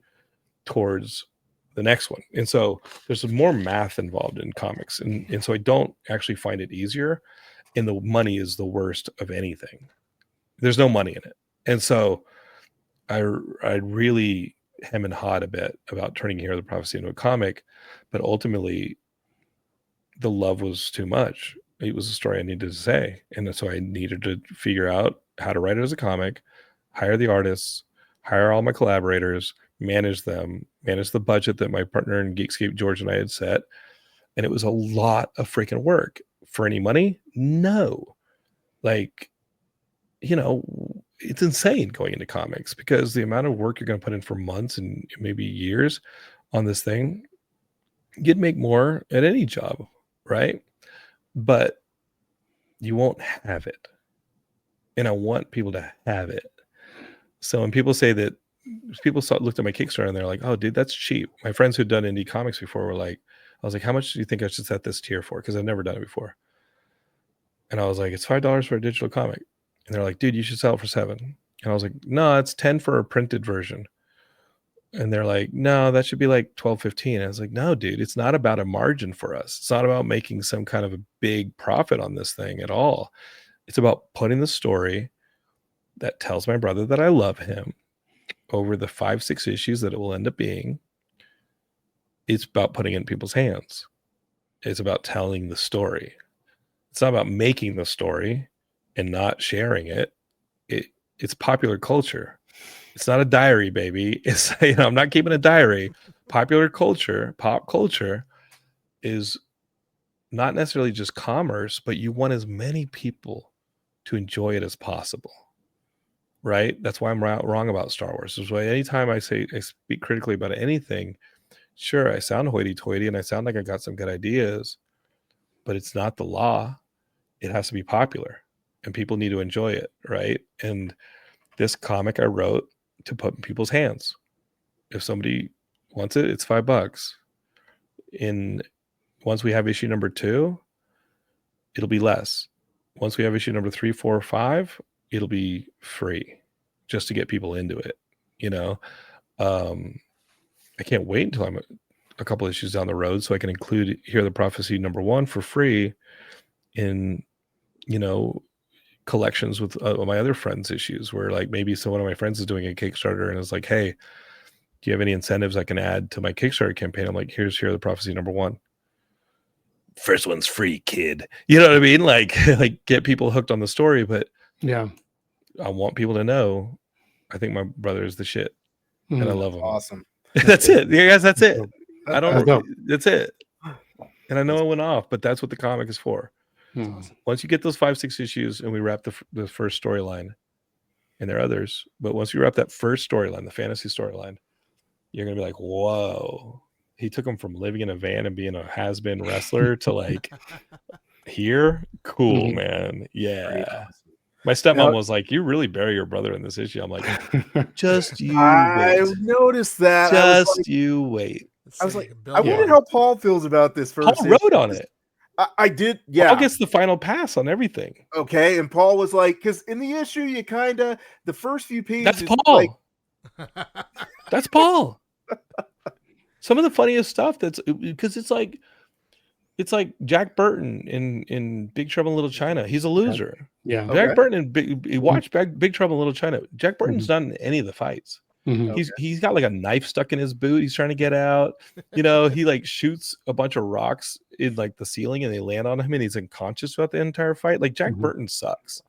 towards the next one. And so there's more math involved in comics. And so I don't actually find it easier. And the money is the worst of anything. There's no money in it. And so I really hem and hawed a bit about turning Hero of the Prophecy into a comic, but ultimately the love was too much. It was a story I needed to say. And so I needed to figure out how to write it as a comic, hire the artists, hire all my collaborators, manage them, manage the budget that my partner in Geekscape, George, and I had set. And it was a lot of freaking work. For any money? No. Like, you know, it's insane going into comics because the amount of work you're going to put in for months and maybe years on this thing, you'd make more at any job, right? But you won't have it. And I want people to have it. So when people say that, looked at my Kickstarter and they're like, oh, dude, that's cheap. My friends who'd done indie comics before were like, I was like, how much do you think I should set this tier for? Because I've never done it before. And I was like, it's $5 for a digital comic. And they're like, dude, you should sell it for $7. And I was like, no, it's 10 for a printed version. And they're like, no, that should be like 12, 15. I was like, no, dude, it's not about a margin for us. It's not about making some kind of a big profit on this thing at all. It's about putting the story that tells my brother that I love him over the 5-6 issues that it will end up being. It's about putting it in people's hands. It's about telling the story. It's not about making the story and not sharing it. It's popular culture. It's not a diary, baby. It's, you know, I'm not keeping a diary. Popular culture, pop culture is not necessarily just commerce, but you want as many people to enjoy it as possible. Right? That's why I'm wrong about Star Wars. That's why anytime I speak critically about anything, sure, I sound hoity-toity and I sound like I got some good ideas, but it's not the law. It has to be popular and people need to enjoy it, right? And this comic I wrote to put in people's hands. If somebody wants it, it's $5. Once we have issue number 2, it'll be less. Once we have issue number 3, 4, 5, it'll be free just to get people into it. You know, I can't wait until I'm a couple issues down the road so I can include Hear the Prophecy number 1 for free in, you know, collections with my other friends' issues, where like maybe one of my friends is doing a Kickstarter and is like, hey, do you have any incentives I can add to my Kickstarter campaign? I'm like, here's Hear the Prophecy number 1. First one's free, kid. You know what I mean? Like get people hooked on the story. But yeah, I want people to know I think my brother is the shit. And I love him. Awesome. That's it. You guys, that's it. I don't know. That's it. And I know it went off, but that's what the comic is for. Once you get those 5-6 issues and we wrap the first storyline, and there are others, but once you wrap that first storyline, the fantasy storyline, you're gonna be like, whoa, he took him from living in a van and being a has-been wrestler to like here. Cool, man. Yeah. My stepmom was like, you really bury your brother in this issue. I'm like, just you I wait. noticed that. Just you wait. I was like, I wonder how Paul feels about this first Paul wrote on it. I did, yeah. Paul gets the final pass on everything. Okay, and Paul was like, because in the issue, you kind of, the first few pages. That's Paul. Like... That's Paul. Some of the funniest stuff because it's like Jack Burton in Big Trouble in Little China. He's a loser. Yeah. Jack Burton you watch Big Trouble in Little China. Jack Burton's not in any of the fights. He's got like a knife stuck in his boot. He's trying to get out. You know, he like shoots a bunch of rocks in like the ceiling and they land on him and he's unconscious throughout the entire fight. Like Jack Burton sucks.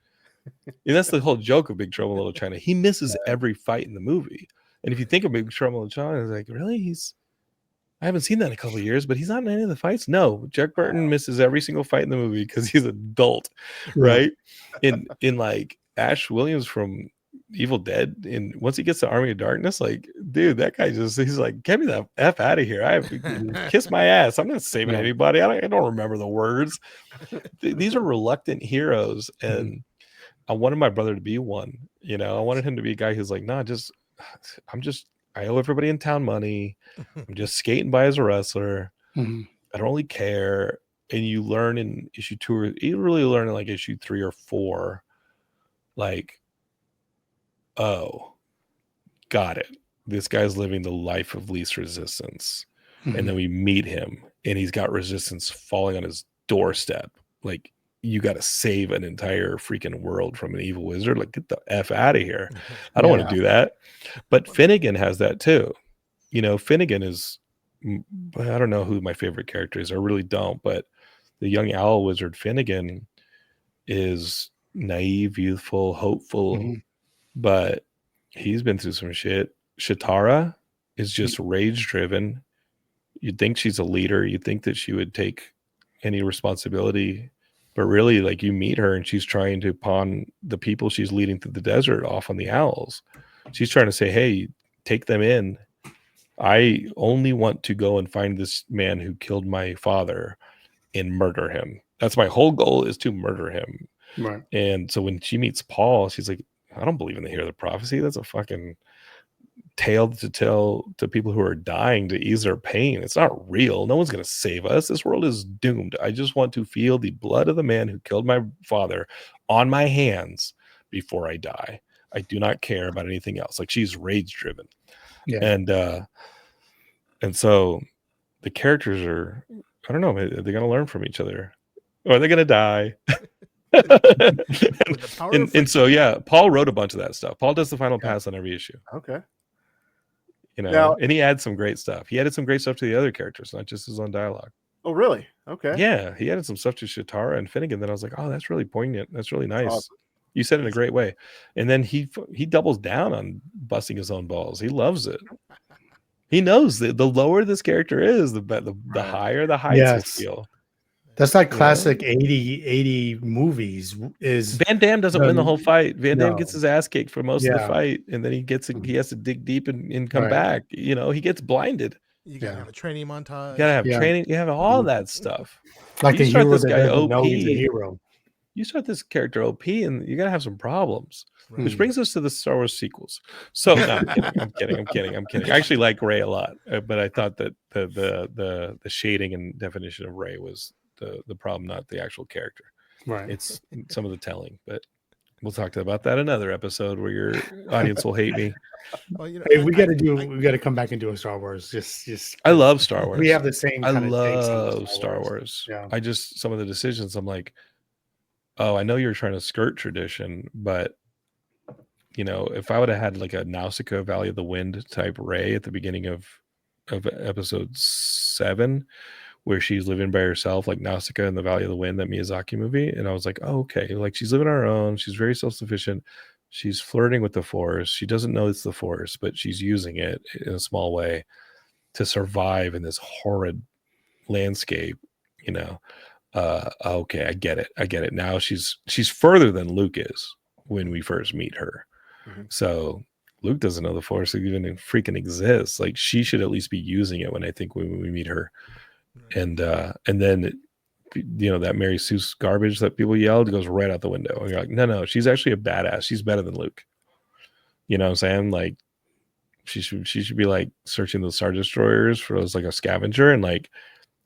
And that's the whole joke of Big Trouble in Little China. He misses every fight in the movie. And if you think of Big Trouble in Little China, it's like, really? I haven't seen that in a couple of years, but he's not in any of the fights. No, Jack Burton misses every single fight in the movie because he's an adult, right? In like Ash Williams from Evil Dead, and once he gets to Army of Darkness, like, dude, that guy he's like, get me the F out of here. I have kiss my ass. I'm not saving anybody. I don't remember the words. These are reluctant heroes, and I wanted my brother to be one. You know, I wanted him to be a guy who's like, nah, I owe everybody in town money. I'm just skating by as a wrestler. I don't really care. And you learn in issue 2, or you really learn in like issue 3 or 4, like, oh, got it. This guy's living the life of least resistance. and then we meet him, and he's got resistance falling on his doorstep. Like, you got to save an entire freaking world from an evil wizard. Like, get the F out of here. I don't want Yeah. to do that. But Finnegan has that too. You know, Finnegan is, I don't know who my favorite character is. I really don't. But the young owl wizard Finnegan is naive, youthful, hopeful, Mhm. but he's been through some shit. Shatara is just rage driven. You'd think she's a leader. You'd think that she would take any responsibility, but really, like, you meet her and she's trying to pawn the people she's leading through the desert off on the owls. She's trying to say, hey, take them in. I only want to go and find this man who killed my father and murder him. That's my whole goal, is to murder him. Right. And so when she meets Paul, she's like, I don't believe in the hero of the prophecy. That's a fucking tale to tell to people who are dying to ease their pain. It's not real. No one's going to save us. This world is doomed. I just want to feel the blood of the man who killed my father on my hands before I die. I do not care about anything else. Like, she's rage driven. Yeah. And so the characters are, I don't know, they're going to learn from each other, or they're going to die. With the power of and so, yeah, Paul wrote a bunch of that stuff. Paul does the final pass on every issue. Okay. You know, Now- and he adds some great stuff. He added some great stuff to the other characters, not just his own dialogue. Oh, really? Okay. Yeah, he added some stuff to Shatara and Finnegan. Then I was like, oh, that's really poignant. That's really nice. Awesome. You said it in a great way. And then he doubles down on busting his own balls. He loves it. He knows that the lower this character is, the higher the heights Yes. will feel. That's like Yeah. classic 80 movies. Is Van Damme doesn't win the whole fight. Van Damme No. gets his ass kicked for most of the Yeah. fight, and then he has to dig deep and come Right. back. You know, he gets blinded. You gotta Yeah. have a training montage. You gotta have Yeah. training. You have all that stuff. like You a start hero this that guy doesn't know he's a OP. hero. You start this character OP, and you gotta have some problems. Right. Which brings us to the Star Wars sequels. So no, I'm kidding. I actually like Rey a lot, but I thought that the shading and definition of Rey was the problem, not the actual character. Right. It's some of the telling, but we'll talk about that another episode where your audience will hate me. Well, you know, Hey, we got to come back and do a Star Wars. Just I love Star Wars. we have the same. I kind of takes on love Star Wars. Yeah. I just, some of the decisions, I'm like, oh, I know you're trying to skirt tradition, but you know, if I would have had like a Nausicaa Valley of the Wind type Rey at the beginning of episode 7, where she's living by herself, like Nausicaa in the Valley of the Wind, that Miyazaki movie, and I was like, oh, okay, like she's living on her own, she's very self-sufficient, she's flirting with the Force, she doesn't know it's the Force, but she's using it in a small way to survive in this horrid landscape, you know. Okay, I get it now. She's further than Luke is when we first meet her. Mhm. So Luke doesn't know the Force even freaking exists. Like, she should at least be using it when we meet her. And then, you know, that Mary Sue garbage that people yelled goes right out the window. And you're like, no, she's actually a badass. She's better than Luke. You know what I'm saying? Like, she should be like searching the Star Destroyers for those, like a scavenger, and like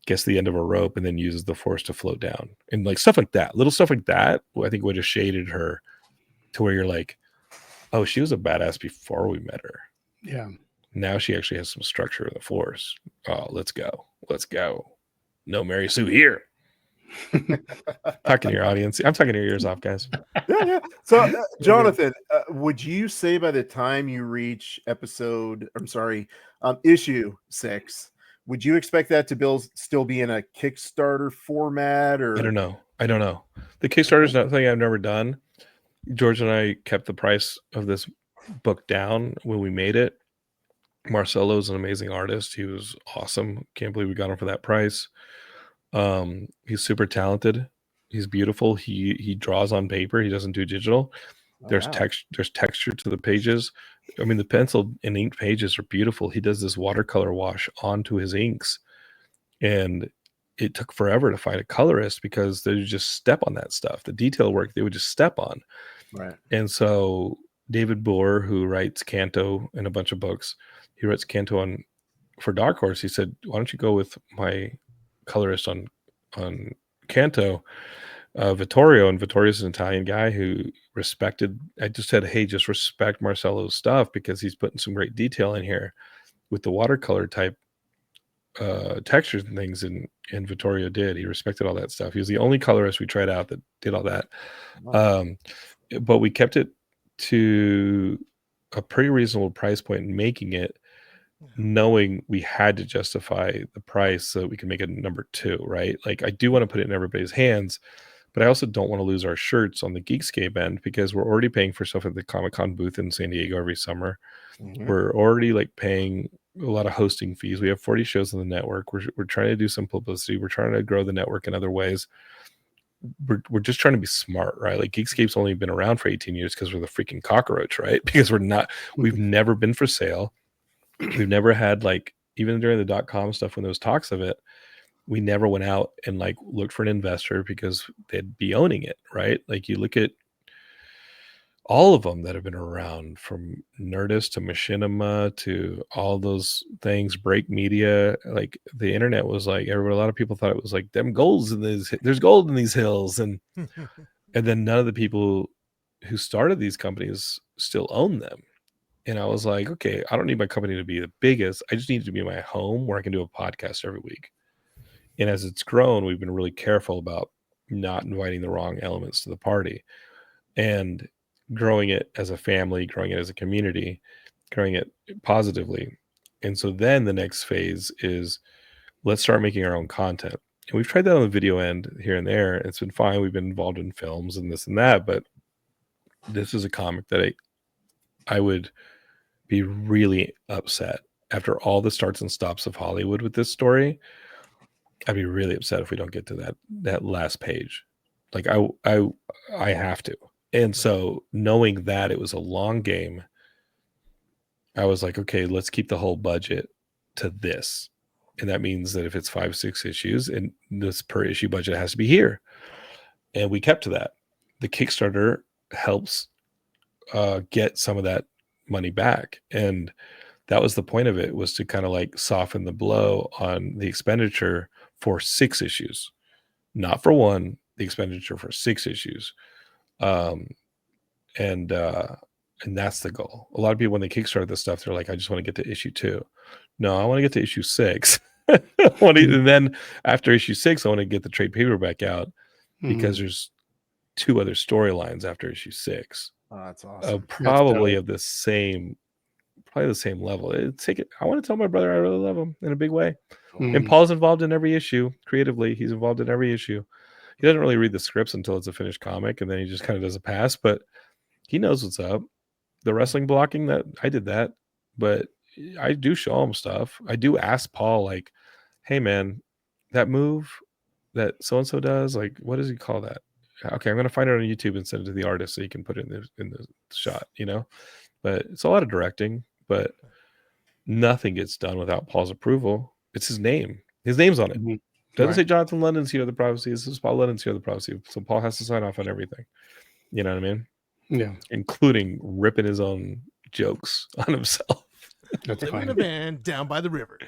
gets the end of a rope and then uses the Force to float down, and like stuff like that. Little stuff like that, I think, would have shaded her to where you're like, oh, she was a badass before we met her. Yeah. Now she actually has some structure in the Force. Oh, let's go. No Mary Sue here. Talking to your audience. I'm talking your ears off, guys. Yeah. So, Jonathan, would you say by the time you reach issue 6, would you expect that to still be in a Kickstarter format, or? I don't know. The Kickstarter is not something I've never done. George and I kept the price of this book down when we made it. Marcelo's an amazing artist. He was awesome. Can't believe we got him for that price. He's super talented. He's beautiful. He draws on paper. He doesn't do digital. There's texture to the pages. I mean, the pencil and ink pages are beautiful. He does this watercolor wash onto his inks, and it took forever to find a colorist because they would just step on that stuff. The detail work they would just step on. Right. And so David Boer, who writes Canto and a bunch of books, he writes Canto for Dark Horse. He said, why don't you go with my colorist on Canto, Vittorio? And Vittorio's an Italian guy who I just said, hey, just respect Marcelo's stuff because he's putting some great detail in here with the watercolor type textures and things, and Vittorio did. He respected all that stuff. He was the only colorist we tried out that did all that. But we kept it to a pretty reasonable price point in making it, knowing we had to justify the price so that we can make it number 2, right? Like, I do want to put it in everybody's hands, but I also don't want to lose our shirts on the Geekscape end, because we're already paying for stuff at the Comic-Con booth in San Diego every summer. We're already like paying a lot of hosting fees. We have 40 shows on the network. We're trying to do some publicity. We're trying to grow the network in other ways. We're just trying to be smart, right? Like, Geekscape's only been around for 18 years because we're the freaking cockroach, right? Because we've never been for sale. We've never had, like, even during the .com stuff, when there was talks of it, we never went out and like looked for an investor because they'd be owning it, right? Like, you look at all of them that have been around, from Nerdist to Machinima to all those things, Break Media. Like, the internet was like, a lot of people thought it was like, there's gold in these hills, and then none of the people who started these companies still own them. And I was like, okay, I don't need my company to be the biggest. I just need it to be my home where I can do a podcast every week. And as it's grown, we've been really careful about not inviting the wrong elements to the party, and growing it as a family, growing it as a community, growing it positively. And so then the next phase is, let's start making our own content. And we've tried that on the video end here and there. It's been fine. We've been involved in films and this and that, but this is a comic that I would be really upset after all the starts and stops of Hollywood with this story. I'd be really upset if we don't get to that last page. Like, I have to. And so, knowing that it was a long game, I was like, okay, let's keep the whole budget to this. And that means that if it's 5-6 issues, and this per issue budget has to be here. And we kept to that. The Kickstarter helps get some of that money back. And that was the point of it, was to kind of like soften the blow on the expenditure for 6 issues, not for one, the expenditure for 6 issues. And that's the goal. A lot of people, when they kickstart this stuff, they're like, I just want to get to issue 2. No, I want to get to issue 6. And then after issue 6, I want to get the trade paperback out, because there's 2 other storylines after issue 6. Oh, that's awesome. Probably of the same level. I want to tell my brother I really love him in a big way. And Paul's involved in every issue creatively. He's involved in every issue. He doesn't really read the scripts until it's a finished comic, and then he just kind of does a pass, but he knows what's up. The wrestling blocking, that I did that, but I do show him stuff. I do ask Paul, like, hey man, that move that so-and-so does, like, what does he call that? Okay, I'm going to find it on YouTube and send it to the artist so he can put it in the shot, but it's a lot of directing, but nothing gets done without Paul's approval. It's his name. His name's on it. Doesn't say Jonathan London's here, the prophecy. This is Paul London's here, the prophecy. So Paul has to sign off on everything. You know what I mean? Yeah. Including ripping his own jokes on himself. That's Living in fine. a van down by the river.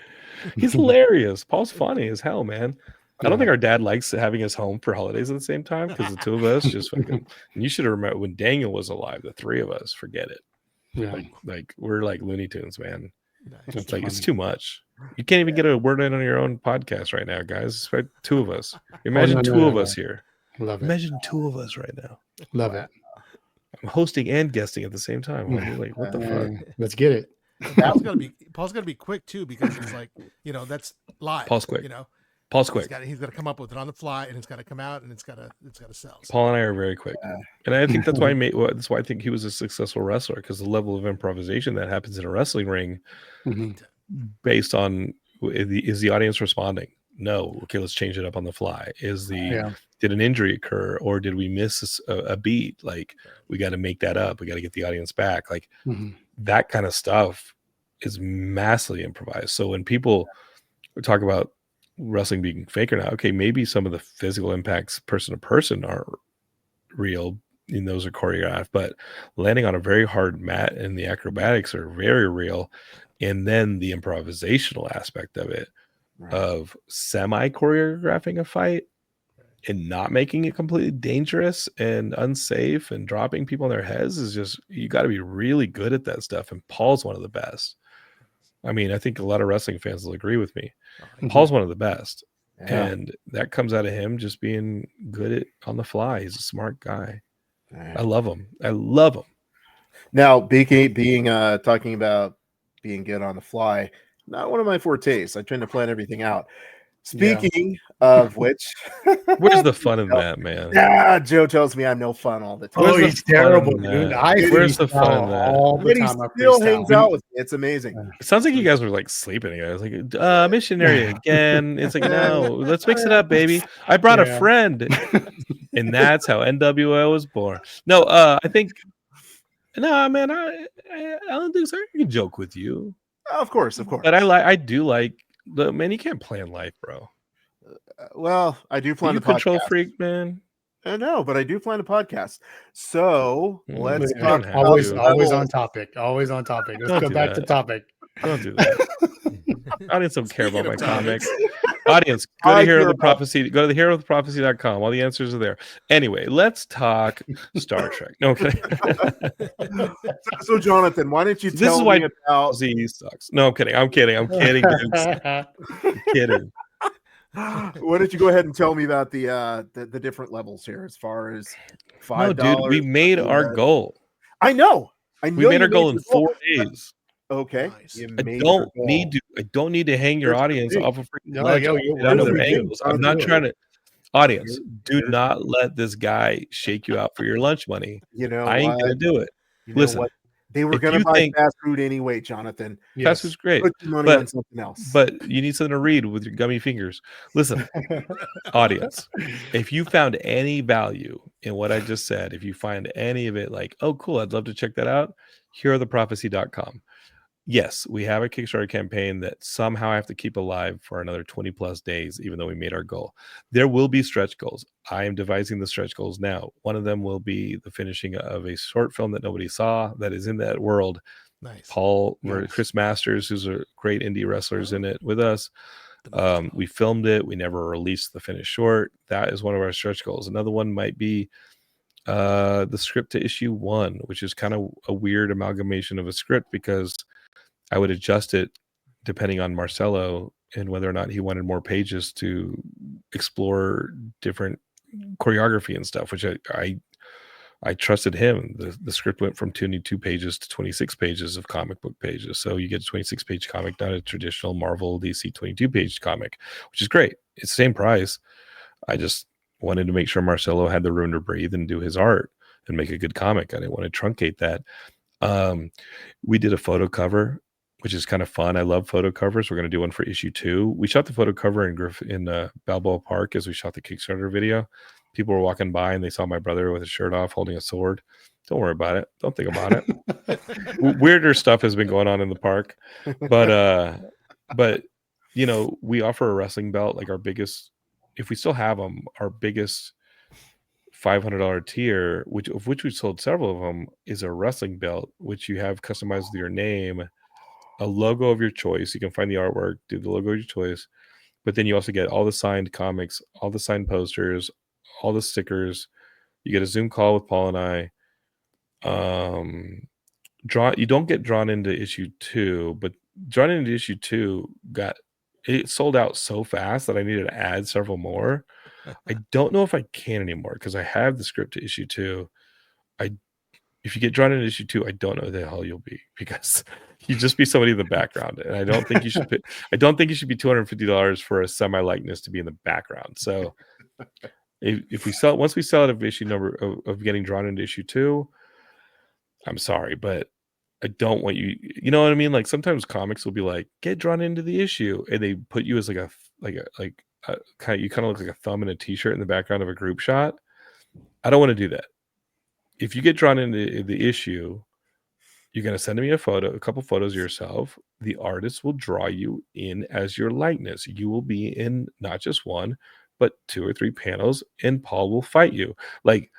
He's hilarious. Paul's funny as hell, man. I don't think our dad likes having us home for holidays at the same time, because the 2 of us just fucking. And you should have remembered when Daniel was alive, the 3 of us, forget it. Yeah. Like we're like Looney Tunes, man. Nice. It's like, it's too much. You can't even get a word in on your own podcast right now, guys. It's about 2 of us. Imagine 2 of us here. Love it. Imagine 2 of us right now. Love it. I'm hosting and guesting at the same time. I'm like, what the fuck? Let's get it. Paul's gonna be quick too, because it's like, that's live. Paul's quick. Paul's quick. He's got to come up with it on the fly, and it's got to come out, and it's got to sell. Paul and I are very quick, and I think that's why that's why I think he was a successful wrestler, because the level of improvisation that happens in a wrestling ring, based on, is the audience responding? No. Okay, let's change it up on the fly. Did an injury occur, or did we miss a beat? Like, we got to make that up. We got to get the audience back. Like, that kind of stuff is massively improvised. So when people talk about wrestling being fake or not, okay, maybe some of the physical impacts person to person are real, and those are choreographed, but landing on a very hard mat and the acrobatics are very real. And then the improvisational aspect of it, of semi choreographing a fight and not making it completely dangerous and unsafe and dropping people on their heads, is just, you got to be really good at that stuff. And Paul's one of the best. I mean, I think a lot of wrestling fans will agree with me. Oh, Paul's one of the best. Yeah. And that comes out of him just being good at on the fly. He's a smart guy. Yeah. I love him. I love him. Now, being talking about being good on the fly, not one of my fortes. I tend to plan everything out. Speaking of which, Where's the fun in that, man? Joe tells me I'm no fun all the time. Where's Oh, the he's fun terrible, in dude. that? I Where's the fun freestyle in that? all the But he time. I still hangs freestyle. out with me. It's amazing. It sounds like you guys were like sleeping together. It's like missionary again. It's like, no, let's mix it up, baby. I brought a Yeah. friend. And that's how NWO was born. No, I think no, man, I don't think so. I can joke with you. Of course. But I do like the man, you can't plan life, bro. Well, I do Are plan you the control podcast. freak, man? No, but I do plan a podcast. So let's you talk don't have about always to. always on topic. Always on topic. Let's Don't go do back to that. topic. Don't do that. Audience don't care Speaking about my of topics. comics. Audience, go I to Hero care of the Prophecy. Go to the herooftheprophecy.com. All the answers are there. Anyway, let's talk Star Trek. No, okay. So, Jonathan, why don't you This tell is why me about Z sucks. No, I'm kidding. I'm kidding. Dukes. I'm kidding. why don't you go ahead and tell me about the different levels here as far as $5? No, dude, we made our goal. I know. We made our goal in your goal. 4 days. Okay. Nice. You I made your don't need to hang your Here's the audience thing. off of freaking No, ledge. yo, I'll you're get out of right. their Here's the angles. thing. I'm not trying to. Audience, do Here's- not let this guy shake you out for your lunch money. You know, I ain't what? gonna do it. You know Listen, what? They were if going to you buy think- fast food anyway, Jonathan. Fast food's great, Put your money but- on something else. but you need something to read with your gummy fingers. Listen, audience, if you found any value in what I just said, if you find any of it like, oh, cool, I'd love to check that out, herooftheprophecy.com. Yes, we have a Kickstarter campaign that somehow I have to keep alive for another 20 plus days, even though we made our goal. There will be stretch goals. I am devising the stretch goals now. One of them will be the finishing of a short film that nobody saw that is in that world. Nice. Chris Masters, who's a great indie wrestler, is in it with us. We filmed it. We never released the finished short. That is one of our stretch goals. Another one might be the script to issue 1, which is kind of a weird amalgamation of a script because I would adjust it depending on Marcelo and whether or not he wanted more pages to explore different choreography and stuff, which I trusted him. The script went from 22 pages to 26 pages of comic book pages. So you get a 26-page comic, not a traditional Marvel DC 22-page comic, which is great. It's the same price. I just wanted to make sure Marcelo had the room to breathe and do his art and make a good comic. I didn't want to truncate that. We did a photo cover, which is kind of fun. I love photo covers. We're going to do one for issue 2. We shot the photo cover in Balboa Park as we shot the Kickstarter video. People were walking by and they saw my brother with his shirt off holding a sword. Don't worry about it. Don't think about it. Weirder stuff has been going on in the park. But you know, we offer a wrestling belt, like our biggest, if we still have them, our biggest $500 tier, of which we sold several of them, is a wrestling belt, which you have customized with your name, a logo of your choice. You can find the artwork, do the logo of your choice, but then you also get all the signed comics, all the signed posters, all the stickers. You get a Zoom call with Paul and I. You don't get drawn into issue 2, but drawn into issue 2 it sold out so fast that I needed to add several more. I don't know if I can anymore because I have the script to issue 2. If you get drawn into issue 2, I don't know who the hell you'll be because you just be somebody in the background, and I don't think you should pay, I don't think you should be $250 for a semi likeness to be in the background. So if we sell, once we sell out of issue number of getting drawn into issue 2, I'm sorry, but I don't want you know what I mean? Like sometimes comics will be like, get drawn into the issue, and they put you as like a kind of, you kind of look like a thumb in a t-shirt in the background of a group shot. I don't want to do that. If you get drawn into the issue, you're going to send me a couple photos of yourself. The artist will draw you in as your likeness. You will be in not just one, but 2 or 3 panels, and Paul will fight you. Like,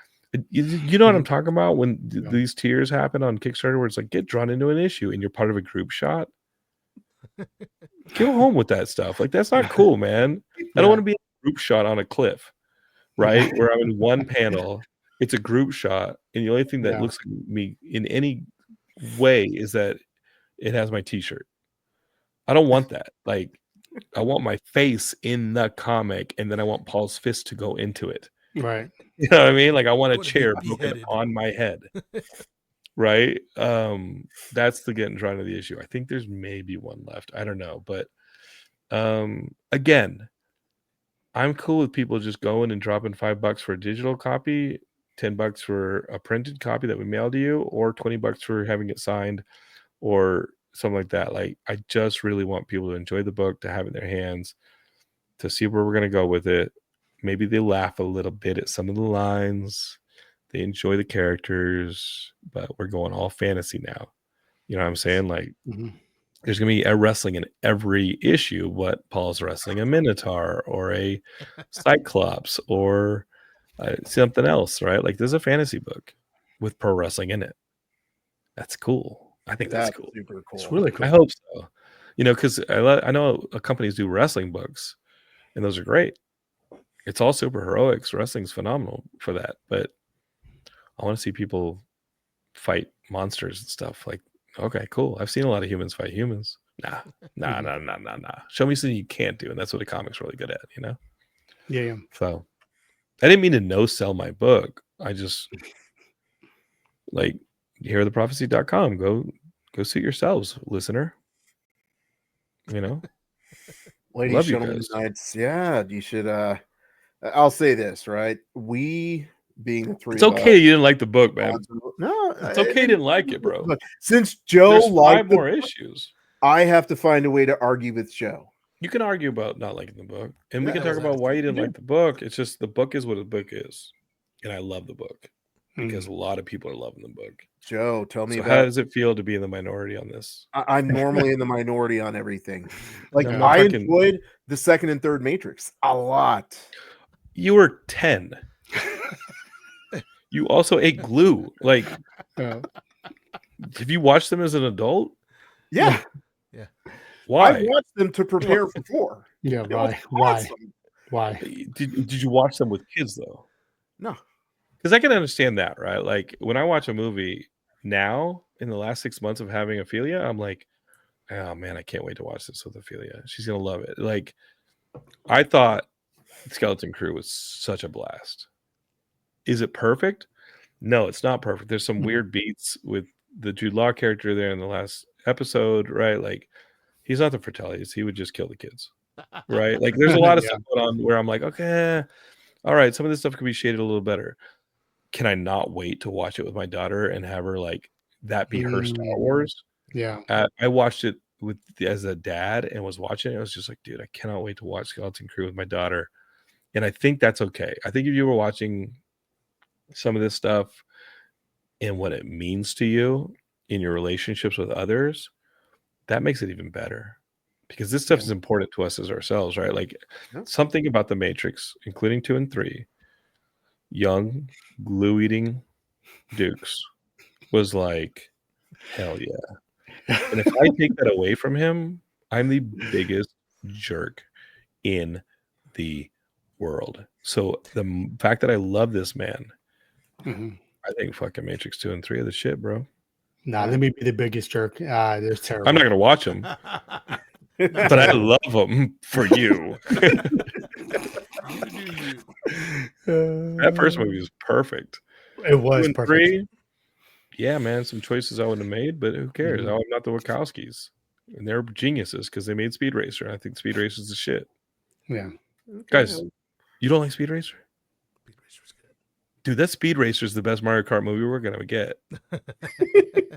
you know what I'm talking about when these tiers happen on Kickstarter, where it's like, get drawn into an issue and you're part of a group shot. Go home with that stuff. Like, that's not cool, man. I don't want to be in a group shot on a cliff, right? Where I'm in one panel. It's a group shot, and the only thing that looks like me in any way is that it has my t-shirt. I don't want that. Like, I want my face in the comic, and then I want Paul's fist to go into it. Right. You know what I mean? Like, I want a Would be chair broken beheaded. on my head. Right? That's the getting drawn to the issue. I think there's maybe one left. I don't know. But again, I'm cool with people just going and dropping $5 for a digital copy, $10 for a printed copy that we mail to you, or $20 for having it signed or something like that. Like, I just really want people to enjoy the book, to have it in their hands, to see where we're going to go with it. Maybe they laugh a little bit at some of the lines. They enjoy the characters, but we're going all fantasy now. You know what I'm saying? Like, Mhm. there's going to be a wrestling in every issue. What Paul's wrestling a Minotaur or a Cyclops or something else, right? Like, there's a fantasy book with pro wrestling in it. That's cool. I think that's cool. super cool. It's really cool. I hope so. You know, because I know companies do wrestling books, and those are great. It's all super heroics. Wrestling's phenomenal for that, but I want to see people fight monsters and stuff. Like, okay, cool. I've seen a lot of humans fight humans. Nah. Show me something you can't do, and that's what a comic's really good at, you know? Yeah. So I didn't mean to no sell my book. I just like heartheprophecy.com. Go suit yourselves, listener. You know? Ladies, Love you gentlemen, guys. knights, yeah, you should I'll say this, right? We being the three It's of okay us, you didn't like the book, man. no, It's okay you didn't like it, bro. Since Joe There's 5 liked more the, issues. I have to find a way to argue with Joe. You can argue about not liking the book, and we Yeah, can talk about why you didn't like the book. It's just the book is what the book is, and I love the book because a lot of people are loving the book. Joe, tell me So how about. does it feel to be in the minority on this? I'm normally in the minority on everything. Like, I'm not I talking- enjoyed the second and third Matrix a lot. You were 10. You also ate glue. Like, Uh, have you watched them as an adult? Yeah, I Why? watched them to prepare for 4. yeah. It was Why? awesome. Why? Did you watch them with kids though? No, Because I can understand that, right? Like, when I watch a movie now, in the last 6 months of having Ophelia, I'm like, oh man, I can't wait to watch this with Ophelia. She's gonna love it. Like, I thought Skeleton Crew was such a blast. Is it perfect? No, it's not perfect. There's some weird beats with the Jude Law character there in the last episode, right? Like, he's not the Fratellis. He would just kill the kids, right? Like, there's a lot of Yeah. stuff going on where I'm like, okay, all right, some of this stuff could be shaded a little better. Can I not wait to watch it with my daughter and have her like that be her Star Wars? Yeah. I watched it as a dad and was watching it. I was just like, dude, I cannot wait to watch Skeleton Crew with my daughter. And I think that's okay. I think if you were watching some of this stuff and what it means to you in your relationships with others, that makes it even better. Because this stuff is important to us as ourselves, right? Like, something about the Matrix, including 2 and 3, young glue-eating Dukes was like, hell yeah. And if I take that away from him, I'm the biggest jerk in the world. So the fact that I love this man, I think fucking Matrix 2 and 3 are the shit, bro. Nah, let me be the biggest jerk. They're terrible. I'm not gonna watch them, but I love them for you. That first movie was perfect. It was 2 and perfect. 3, yeah, man, some choices I wouldn't have made, but who cares? I'm not the Wachowskis, and they're geniuses because they made Speed Racer. And I think Speed Racer is the shit. Yeah. Guys, you don't like Speed Racer? Dude, that Speed Racer is the best Mario Kart movie we're gonna get.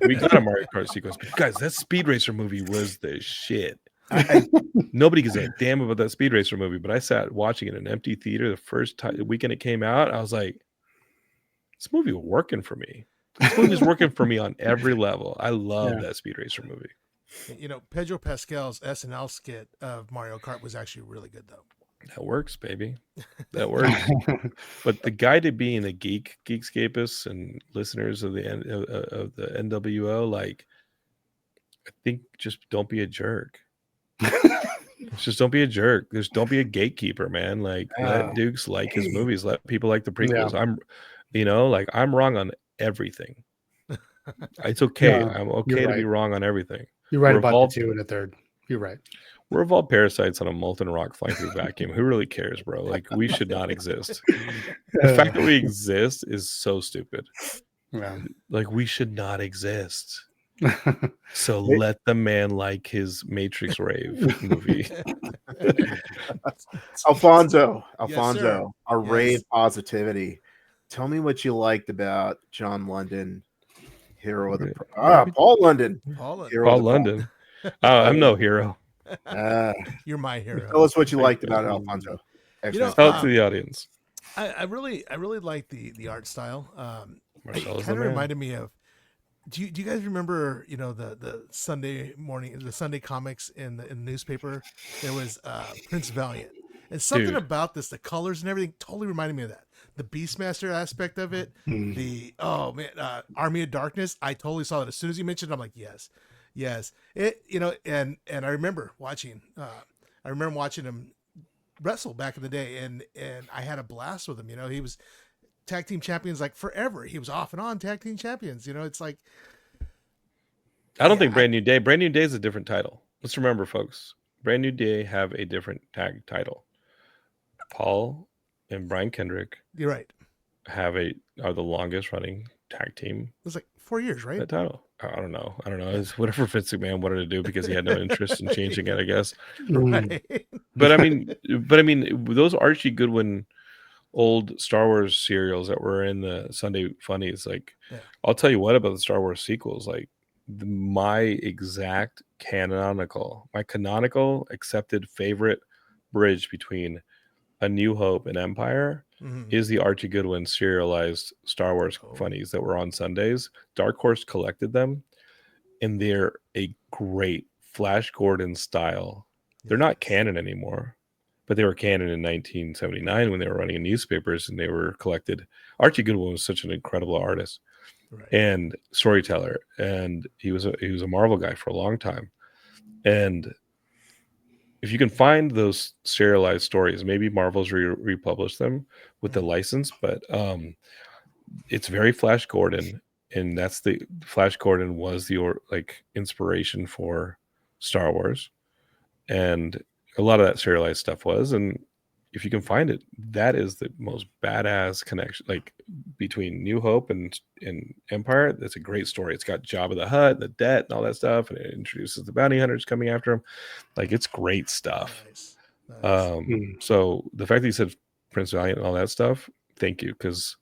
We got a Mario Kart sequence, but guys, that Speed Racer movie was the shit. Nobody gives a damn about that Speed Racer movie, but I sat watching it in an empty theater the first weekend it came out. I was like, this movie was working for me. This movie's working for me on every level. I love that Speed Racer movie. You know, Pedro Pascal's SNL skit of Mario Kart was actually really good, though. That works, baby. That works. But the guy to be in a Geekscapists and listeners of the NWO, like, I think just don't be a jerk. Just don't be a jerk. Just don't be a gatekeeper, man. Like, let Dukes like his movies. Let people like the prequels. Yeah. I'm wrong on everything. It's okay. I'm okay to be wrong on everything. You're right We're about evolved- the 2 and the 3rd. You're right. We're evolved parasites on a molten rock flying through vacuum. Who really cares, bro? Like, we should not exist. The fact that we exist is so stupid. Yeah. Like, we should not exist. Yeah. So let the man like his Matrix rave movie. Alfonso, sir. our Yes. rave positivity. Tell me what you liked about John London, hero of the Paul London, Paul, hero Paul of the London. I'm no hero. you're my hero. Tell us what you Thank liked you. about Alfonso. You know, Tell it to the audience. I really like the art style. Marcelo's It the kind of man. reminded me of. Do you guys remember, the Sunday morning, the Sunday comics in the newspaper? There was Prince Valiant, and something Dude. about this, the colors and everything, totally reminded me of that. The Beastmaster aspect of it, the Army of Darkness. I totally saw that as soon as you mentioned it. I'm like, yes. It, and I remember watching. I remember watching him wrestle back in the day, and I had a blast with him. He was tag team champions like forever. He was off and on tag team champions. It's like, I don't think Brand New Day. Brand New Day is a different title. Let's remember, folks. Brand New Day have a different tag title. Paul and Brian Kendrick. You're right. Are the longest running tag team. It was like 4 years, right? That title. I don't know. It's whatever Vince McMahon wanted to do because he had no interest in changing it, I guess. Right. But I mean, those Archie Goodwin old Star Wars serials that were in the Sunday Funnies, like, I'll tell you what about the Star Wars sequels, like my canonical accepted favorite bridge between A New Hope and Empire is the Archie Goodwin serialized Star Wars funnies that were on Sundays. Dark Horse collected them, and they're a great Flash Gordon style. They're not canon anymore, but they were canon in 1979 when they were running in newspapers and they were collected. Archie Goodwin was such an incredible artist and storyteller, and he was a Marvel guy for a long time. And if you can find those serialized stories, maybe Marvel's republished them with the license, but it's very Flash Gordon, and that's the Flash Gordon was the inspiration for Star Wars, and a lot of that serialized stuff was. And if you can find it, that is the most badass connection, like between New Hope and Empire. That's a great story. It's got Jabba the Hutt, the debt, and all that stuff, and it introduces the bounty hunters coming after him. Like, it's great stuff. Nice. So the fact that you said Prince Valiant and all that stuff, thank you, because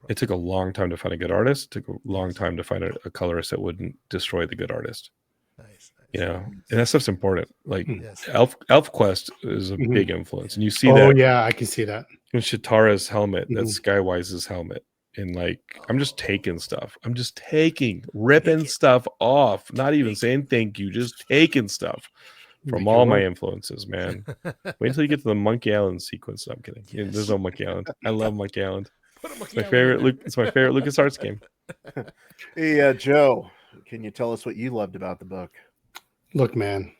it took a long time to find a good artist. It took a long time to find a colorist that wouldn't destroy the good artist. Nice. And that stuff's important. Like, Elf Quest is a big influence, and you see that. Oh yeah, I can see that. In Shatara's helmet, that's Skywise's helmet, and I'm just taking stuff. I'm just ripping stuff off. Not even saying thank you, just taking stuff from all my influences, man. Wait until you get to the Monkey Island sequence. No, I'm kidding. Yes. There's no Monkey Island. I love Monkey Island. It's my favorite. It's my favorite LucasArts game. Hey, Joe, can you tell us what you loved about the book? Look, man,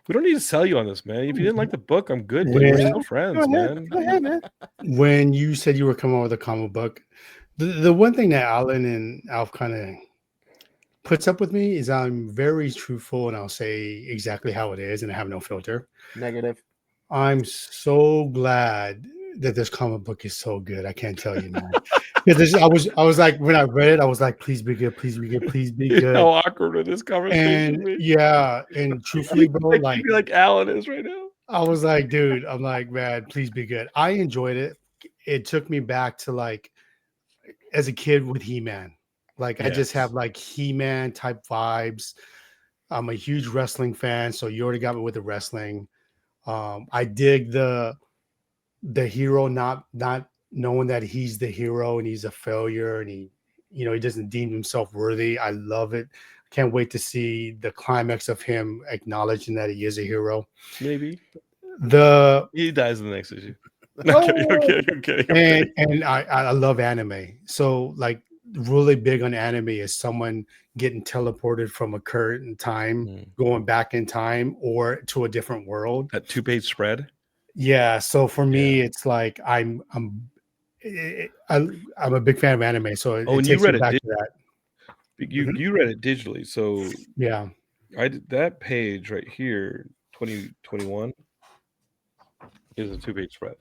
we don't need to sell you on this, man. If you didn't like the book, I'm good. We're still friends, man. Go ahead, man. When you said you were coming up with a comic book, the one thing that Alan and Alf kind of puts up with me is I'm very truthful, and I'll say exactly how it is, and I have no filter. Negative. I'm so glad that this comic book is so good. I can't tell you, man. Because I was like, when I read it, I was like, please be good, please be good, please be good. How awkward with this conversation. And truthfully, bro, like Alan is right now. I was like, dude, I'm like, man, please be good. I enjoyed it. It took me back to as a kid with He-Man. I just have He-Man type vibes. I'm a huge wrestling fan, so you already got me with the wrestling. I dig the hero not knowing that he's the hero and he's a failure and he doesn't deem himself worthy. I love it. Can't wait to see the climax of him acknowledging that he is a hero. Maybe he dies in the next issue. Okay. And I love anime. So really big on anime is someone getting teleported from a current time, going back in time or to a different world. That 2-page spread. Yeah. So for me, it's like I'm a big fan of anime. So it takes me back to that. You read it digitally, so yeah. I did that page right here, 2021, is a 2-page spread.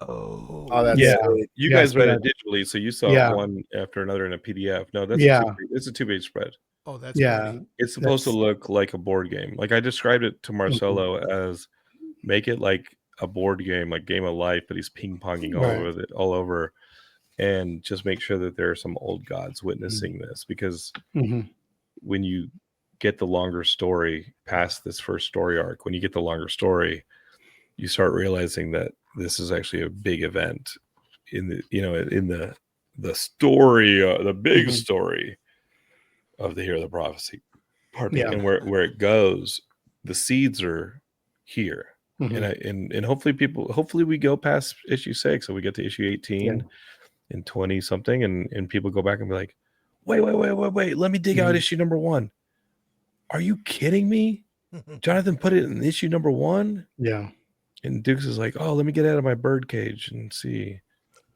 Oh, Oh, that's Yeah. sweet. You Yeah, I guys see read that. it digitally, so you saw Yeah. one after another in a PDF. No, that's Yeah. it's a 2-page spread. oh, that's Yeah. pretty. It's supposed to That's look like a board game. Like I described it to Marcelo as make it like a board game, like Game of Life, but he's ping ponging all over, and just make sure that there are some old gods witnessing this, because Mhm. when you get the longer story past this first story arc, when you get the longer story, you start realizing that this is actually a big event in the story, the big story of the Hero of the Prophecy. Pardon me. Yeah. And where it goes, the seeds are here. Mhm. And hopefully we go past issue 6 and we get to issue 18 and 20 something, and people go back and be like, wait, let me dig out issue number 1. Are you kidding me? Jonathan put it in issue number 1? Yeah. And Dukes is like, oh, let me get out of my bird cage and see.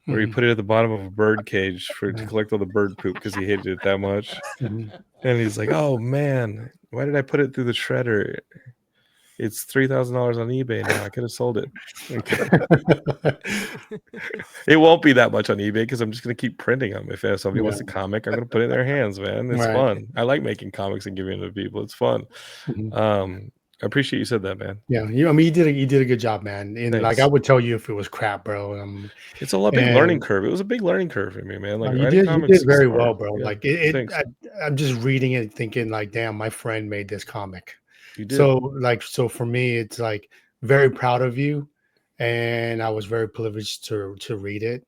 Where he put it at the bottom of a bird cage to collect all the bird poop because he hated it that much. Mhm. And he's like, oh man, why did I put it through the shredder? It's $3,000 on eBay now. I could have sold it. It won't be that much on eBay because I'm just going to keep printing them. If somebody wants a comic, I'm going to put it in their hands, man. It's fun. I like making comics and giving them to people. It's fun. I appreciate you said that, man. Yeah, I mean, you did a good job, man. And Thanks. like, I would tell you if it was crap, bro. It's a big learning curve. It was a big learning curve for me, man. Like you did very well, bro. Yeah. Like I'm just reading it, thinking like, damn, my friend made this comic. You did. So for me, it's like very proud of you, and I was very privileged to read it,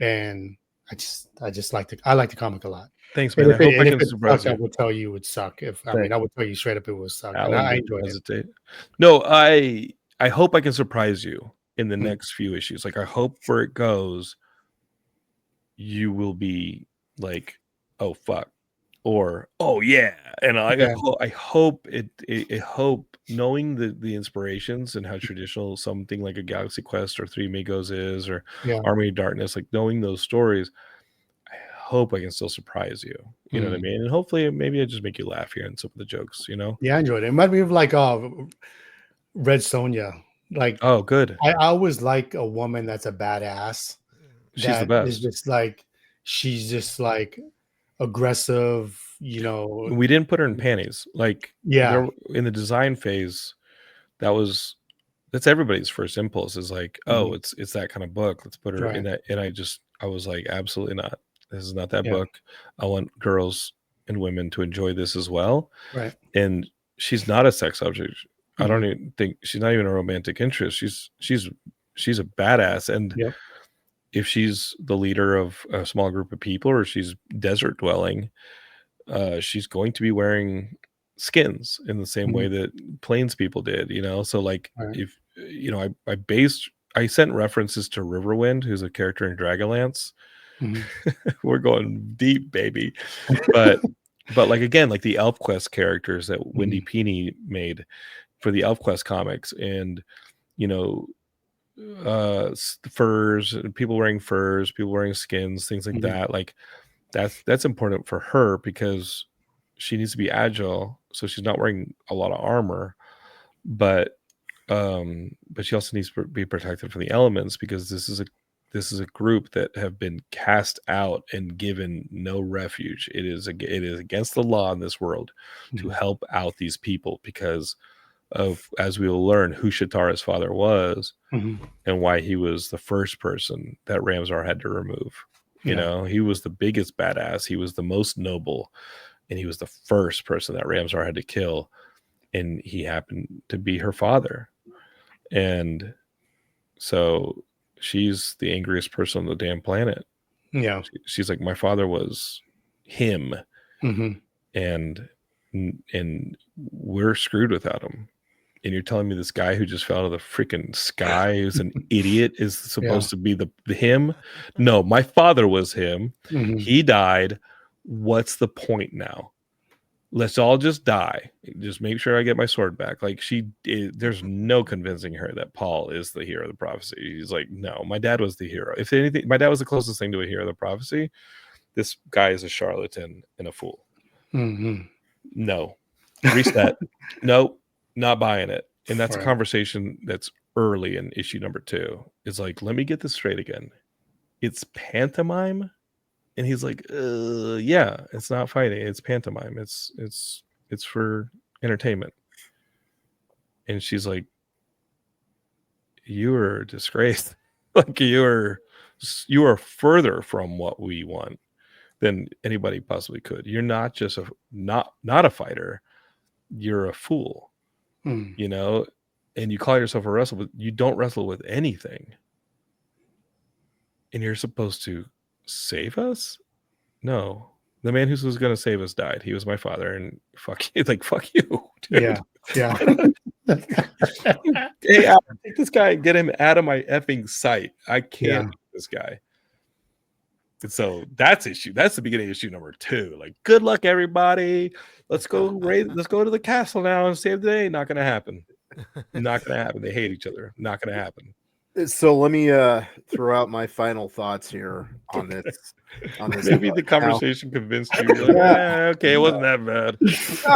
and I like the comic a lot. Thanks, man. I hope I can surprise you. I would tell you it would suck. I would tell you straight up it would suck. And Alan I enjoyed it. No, I hope I can surprise you in the next few issues. Like I hope where it goes, you will be like, oh fuck, or oh yeah. And I hope hope knowing the inspirations and how traditional something like a Galaxy Quest or Three Amigos is, or Army of Darkness, like knowing those stories, I hope I can still surprise you. You know what I mean? And hopefully maybe I just make you laugh here in some of the jokes, you know? Yeah, I enjoyed it. It reminded me of like Red Sonja. Like, oh, good. I always like a woman that's a badass. She's the best. Is just like she's just like aggressive, you know. We didn't put her in panties. Like in the design phase, that's everybody's first impulse is like, oh, it's that kind of book. Let's put her in that. And I was like, absolutely not. This is not that book. I want girls and women to enjoy this as well. Right. And she's not a sex object. I don't even think she's not even a romantic interest. She's a badass. And if she's the leader of a small group of people or she's desert dwelling, she's going to be wearing skins in the same way that Plains people did, you know? So like if, you know, I sent references to Riverwind, who's a character in Dragonlance. We're going deep, baby. But like, again, like the ElfQuest characters that Wendy Pini made for the ElfQuest comics, and, you know, furs, people wearing furs, people wearing skins, things like that. Like that's important for her because she needs to be agile. So she's not wearing a lot of armor, but she also needs to be protected from the elements because this is a group that have been cast out and given no refuge. It is against the law in this world to help out these people because of, as we will learn, who Shatara's father was and why he was the first person that Ramsar had to remove. You know, he was the biggest badass. He was the most noble, and he was the first person that Ramsar had to kill. And he happened to be her father. And so she's the angriest person on the damn planet. Yeah. She's like, my father was him. And we're screwed without him. And you're telling me this guy who just fell out of the freaking sky who's an idiot is supposed to be the him? No, my father was him. He died. What's the point now? Let's all just die. Just make sure I get my sword back. Like there's no convincing her that Paul is the hero of the prophecy. He's like, no, my dad was the hero. If anything, my dad was the closest thing to a hero of the prophecy. This guy is a charlatan and a fool. No, reset. Nope, not buying it. And that's a Right. conversation that's early in issue number 2. It's like, let me get this straight again. It's pantomime, and he's like, yeah, it's not fighting, it's pantomime. It's for entertainment. And she's like, you are a disgrace. Like you are further from what we want than anybody possibly could. You're not just not a fighter. You're a fool, Mm. you know, and you call yourself a wrestler, but you don't wrestle with anything. And you're supposed to save us? No. The man who was going to save us died. He was my father, and fuck you. Like, fuck you, dude. Yeah. Yeah. Hey, Adam, take this guy and get him out of my effing sight. I can't beat this guy. And so that's the beginning of issue number 2. Like, good luck, everybody. Let's go to the castle now and save the day. Not gonna happen. Not gonna happen. They hate each other. Not gonna happen. So let me throw out my final thoughts here on this. Maybe the conversation convinced you. You're like, okay, it wasn't that bad.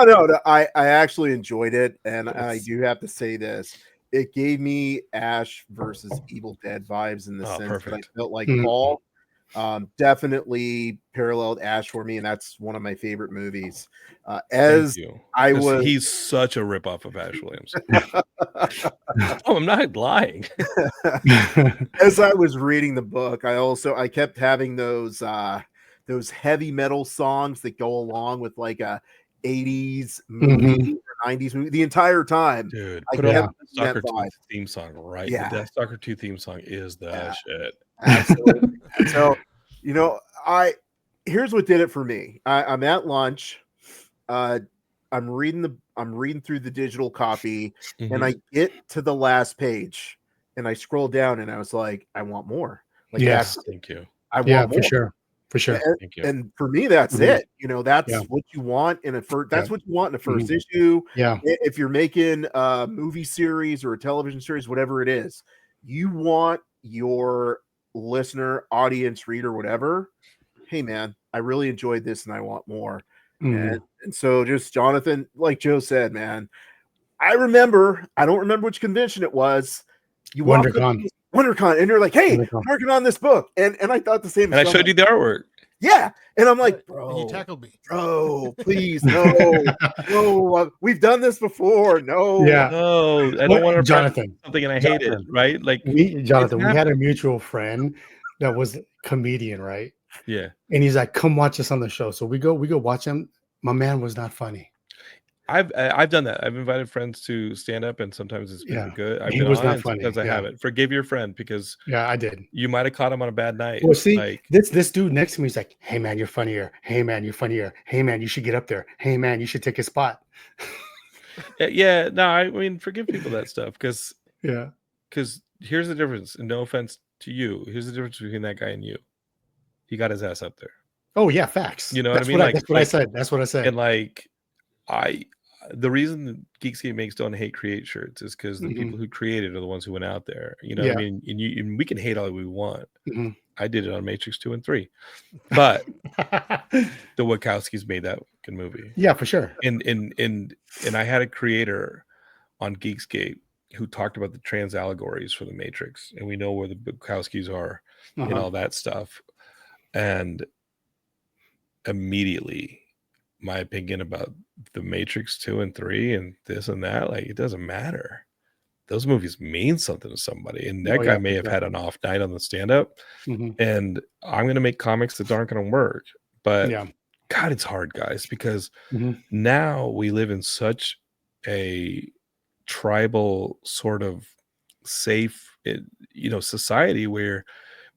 No, I actually enjoyed it, and I do have to say this: it gave me Ash versus Evil Dead vibes in the sense that I felt like Paul definitely paralleled Ash for me, and that's one of my favorite movies. He's such a ripoff of Ash Williams. Oh, I'm not lying. As I was reading the book, I kept having those heavy metal songs that go along with like a 80s movie or 90s movie the entire time. Dude, put on the Soccer 2 theme song, right? Yeah. The Soccer 2 theme song is the shit. Absolutely. So, you know, here's what did it for me. I'm at lunch. I'm reading through the digital copy, and I get to the last page, and I scroll down, and I was like, I want more. Like, yes, thank you. I want more. For sure. Thank you. And for me, that's it. You know, that's what you want in a first. That's what you want in a first issue. Yeah. If you're making a movie series or a television series, whatever it is, you want your listener, audience, reader, whatever. Hey, man, I really enjoyed this, and I want more. And so, just Jonathan, like Joe said, man, I don't remember which convention it was. WonderCon, and you're like, hey, I'm working on this book, and I thought the same. And I showed you the artwork. Yeah, and I'm like, bro, you tackled me, bro. Please, no, we've done this before. No, no, I don't want to Jonathan something, and I hate it. Right, like Jonathan, we had a mutual friend that was a comedian, right? Yeah, and he's like, come watch us on the show. So we go watch him. My man was not funny. I've done that. I've invited friends to stand up, and sometimes it's been good. He was not funny because I haven't. Forgive your friend because I did. You might have caught him on a bad night. Well, see, like, this dude next to me is like, hey man, you're funnier. Hey man, you're funnier. Hey man, you should get up there. Hey man, you should take his spot. Yeah, no, I mean, forgive people that stuff because here's the difference. And no offense to you, here's the difference between that guy and you. He got his ass up there. Oh yeah, facts. You know what I mean? That's what I said. That's what I said. And like, the reason the Geekscape makes Don't Hate Create shirts is because the people who created are the ones who went out there. You know what I mean? And we can hate all we want. I did it on Matrix 2 and 3, but the Wachowskis made that fucking movie. Yeah, for sure. And I had a creator on Geekscape who talked about the trans allegories for the Matrix, and we know where the Wachowskis are and all that stuff. And immediately, my opinion about the Matrix 2 and 3 and this and that, like, it doesn't matter. Those movies mean something to somebody, and that guy may have had an off night on the stand-up, and I'm going to make comics that aren't going to work. But God, it's hard, guys, because now we live in such a tribal sort of safe, society where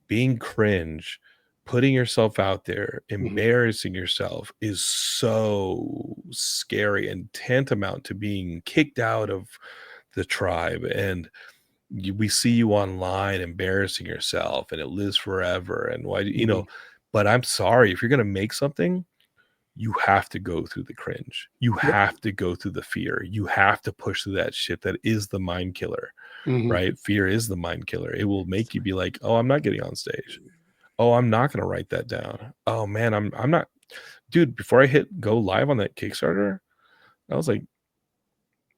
being cringe, putting yourself out there, embarrassing yourself is so scary and tantamount to being kicked out of the tribe. And we see you online embarrassing yourself, and it lives forever. And why, but I'm sorry, if you're going to make something, you have to go through the cringe. You have to go through the fear. You have to push through that shit that is the mind killer, right? Fear is the mind killer. It will make you be like, oh, I'm not getting on stage. Oh, I'm not going to write that down. Oh man, I'm not, dude, before I hit go live on that Kickstarter, I was like,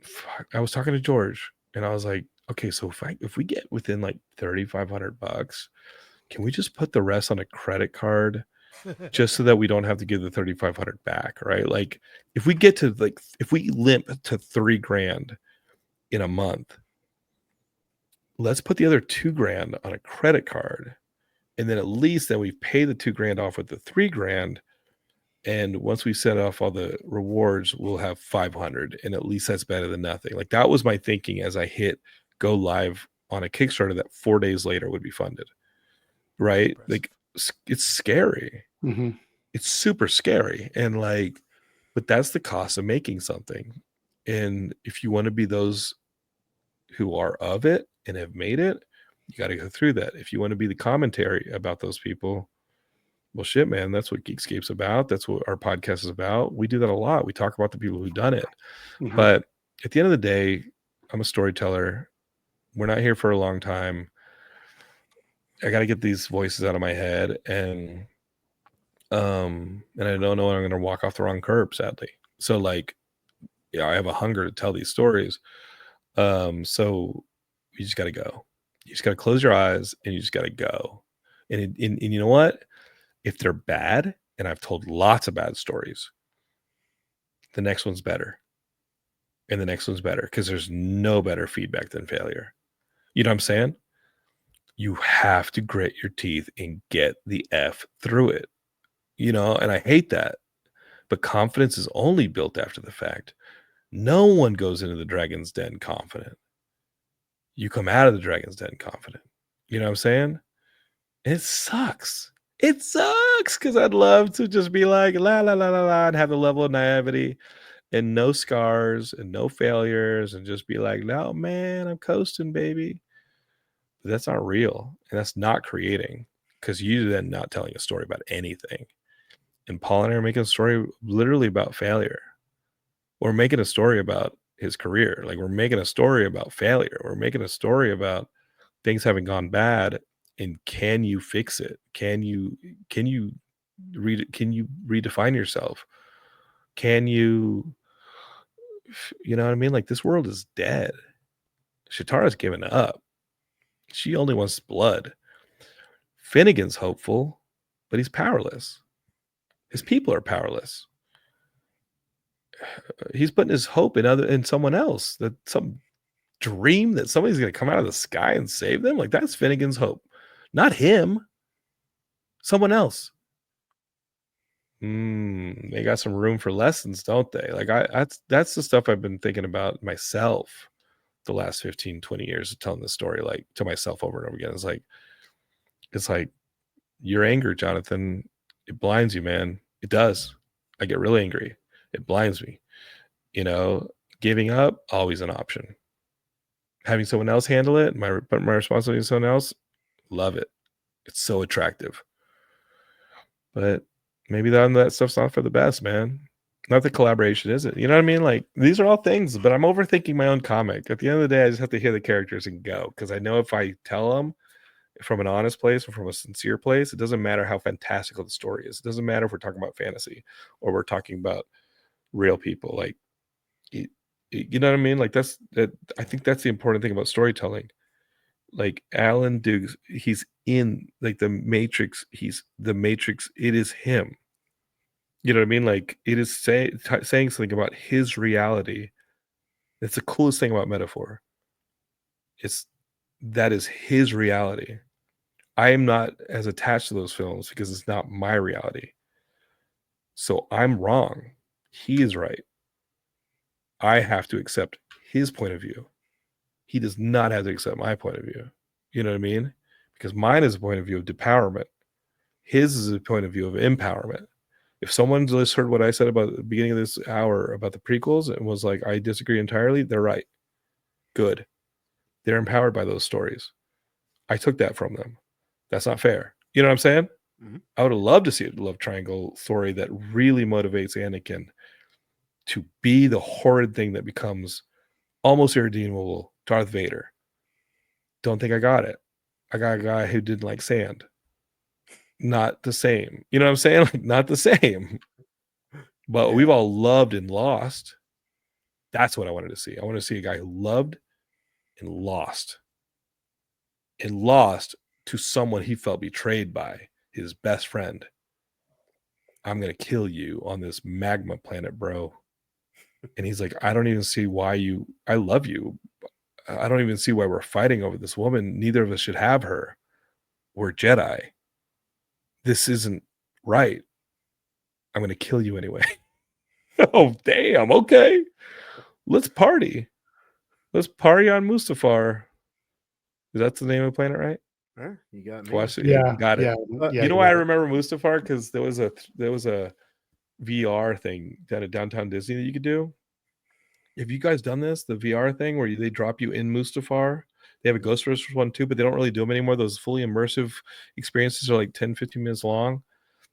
fuck. I was talking to George, and I was like, okay, so if we get within like $3,500, can we just put the rest on a credit card, just so that we don't have to give the 3,500 back, right? Like, if we get to if we limp to $3,000 in a month, let's put the other $2,000 on a credit card, and then at least then we pay the $2,000 off with the $3,000. And once we set off all the rewards, we'll have 500, and at least that's better than nothing. Like, that was my thinking as I hit go live on a Kickstarter that 4 days later would be funded, right? Impressive. Like, it's scary. Mm-hmm. It's super scary, and like, but that's the cost of making something. And if you want to be those who are of it and have made it, you got to go through that. If you want to be the commentary about those people, well, shit, man, that's what Geekscape's about. That's what our podcast is about. We do that a lot. We talk about the people who've done it. Mm-hmm. But at the end of the day, I'm a storyteller. We're not here for a long time. I got to get these voices out of my head, and I don't know when I'm going to walk off the wrong curb, sadly. So like, yeah, I have a hunger to tell these stories. So you just got to go. You just got to close your eyes, and you just got to go. And you know what? If they're bad, and I've told lots of bad stories, the next one's better. And the next one's better, because there's no better feedback than failure. You know what I'm saying? You have to grit your teeth and get the F through it. You know, and I hate that. But confidence is only built after the fact. No one goes into the Dragon's Den confident. You come out of the Dragon's Den confident. You know what I'm saying? It sucks. It sucks, because I'd love to just be like, la, la, la, la, la, and have the level of naivety and no scars and no failures and just be like, no, man, I'm coasting, baby. But that's not real. And that's not creating, because you're then not telling a story about anything. And Paul and I are making a story literally about failure. We're making a story about his career. Like, we're making a story about failure. We're making a story about things having gone bad. And can you fix it? Can you redefine yourself? Can you know what I mean? Like, this world is dead. Shatara's given up. She only wants blood. Finnegan's hopeful, but he's powerless. His people are powerless. He's putting his hope in someone else, that some dream that somebody's going to come out of the sky and save them. Like, that's Finnegan's hope, not him. Someone else. They got some room for lessons, don't they? Like, that's the stuff I've been thinking about myself the last 15, 20 years of telling this story, like, to myself over and over again. It's like your anger, Jonathan, it blinds you, man. It does. I get really angry. It blinds me. You know, giving up, always an option. Having someone else handle it, my responsibility to someone else, love it. It's so attractive. But maybe that stuff's not for the best, man. Not that collaboration isn't. You know what I mean? Like, these are all things, but I'm overthinking my own comic. At the end of the day, I just have to hear the characters and go, because I know if I tell them from an honest place or from a sincere place, it doesn't matter how fantastical the story is. It doesn't matter if we're talking about fantasy or we're talking about real people. Like, you know what I mean? Like, I think that's the important thing about storytelling. Like, Alan Dukes, he's in, like, the Matrix. He's the Matrix. It is him. You know what I mean? Like, it is saying something about his reality. It's the coolest thing about metaphor. That is his reality. I am not as attached to those films because it's not my reality. So I'm wrong. He is right. I have to accept his point of view. He does not have to accept my point of view. You know what I mean? Because mine is a point of view of depowerment. His is a point of view of empowerment. If someone just heard what I said about the beginning of this hour about the prequels and was like, I disagree entirely, they're right. Good. They're empowered by those stories. I took that from them. That's not fair. You know what I'm saying? Mhm. I would have loved to see a love triangle story that really motivates Anakin to be the horrid thing that becomes almost irredeemable Darth Vader. Don't think I got it. I got a guy who didn't like sand. Not the same. You know what I'm saying? Like, not the same. But Yeah. we've all loved and lost. That's what I wanted to see. I want to see a guy who loved and lost to someone he felt betrayed by, his best friend. I'm going to kill you on this magma planet, bro. And he's like, I don't even see why I love you. I don't even see why we're fighting over this woman. Neither of us should have her. We're Jedi. This isn't right. I'm going to kill you anyway. Oh, damn. Okay. Let's party. Let's party on Mustafar. That's the name of the planet, right? You got me. Watch it. Yeah, Got it. yeah. You know why I remember Mustafar? Because there was a VR thing down at Downtown Disney that you could do. Have you guys done this? The VR thing where they drop you in Mustafar? They have a Ghost Ghostbusters one too, but they don't really do them anymore. Those fully immersive experiences are like 10, 15 minutes long.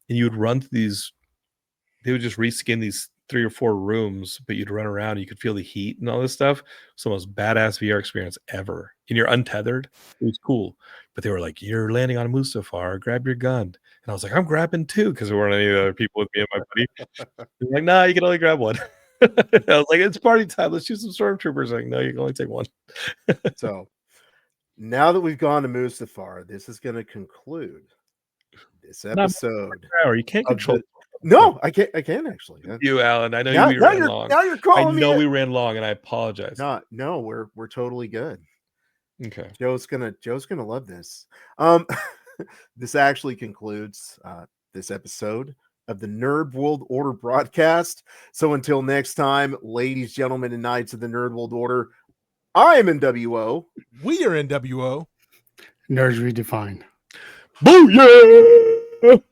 And you would run through these, they would just reskin these 3 or 4 rooms, but you'd run around and you could feel the heat and all this stuff. It's the most badass VR experience ever. And you're untethered. It was cool. But they were like, you're landing on Mustafar, grab your gun. And I was like, I'm grabbing 2 because there weren't any other people with me and my buddy. They're like, nah, you can only grab 1. I was like, it's party time. Let's shoot some stormtroopers. Like, no, you can only take 1. So now that we've gone to Mustafar, this is going to conclude this episode. You can't control. No, I can actually. You, Alan. I know Now, we ran long. Now you're calling me. I know we ran long, and I apologize. No, we're totally good. Okay. Joe's gonna love this. This actually concludes this episode of the Nerd World Order broadcast. So until next time, ladies, gentlemen, and knights of the Nerd World Order, I am iamnwo. We are NWO. Nerds redefined. Booyah!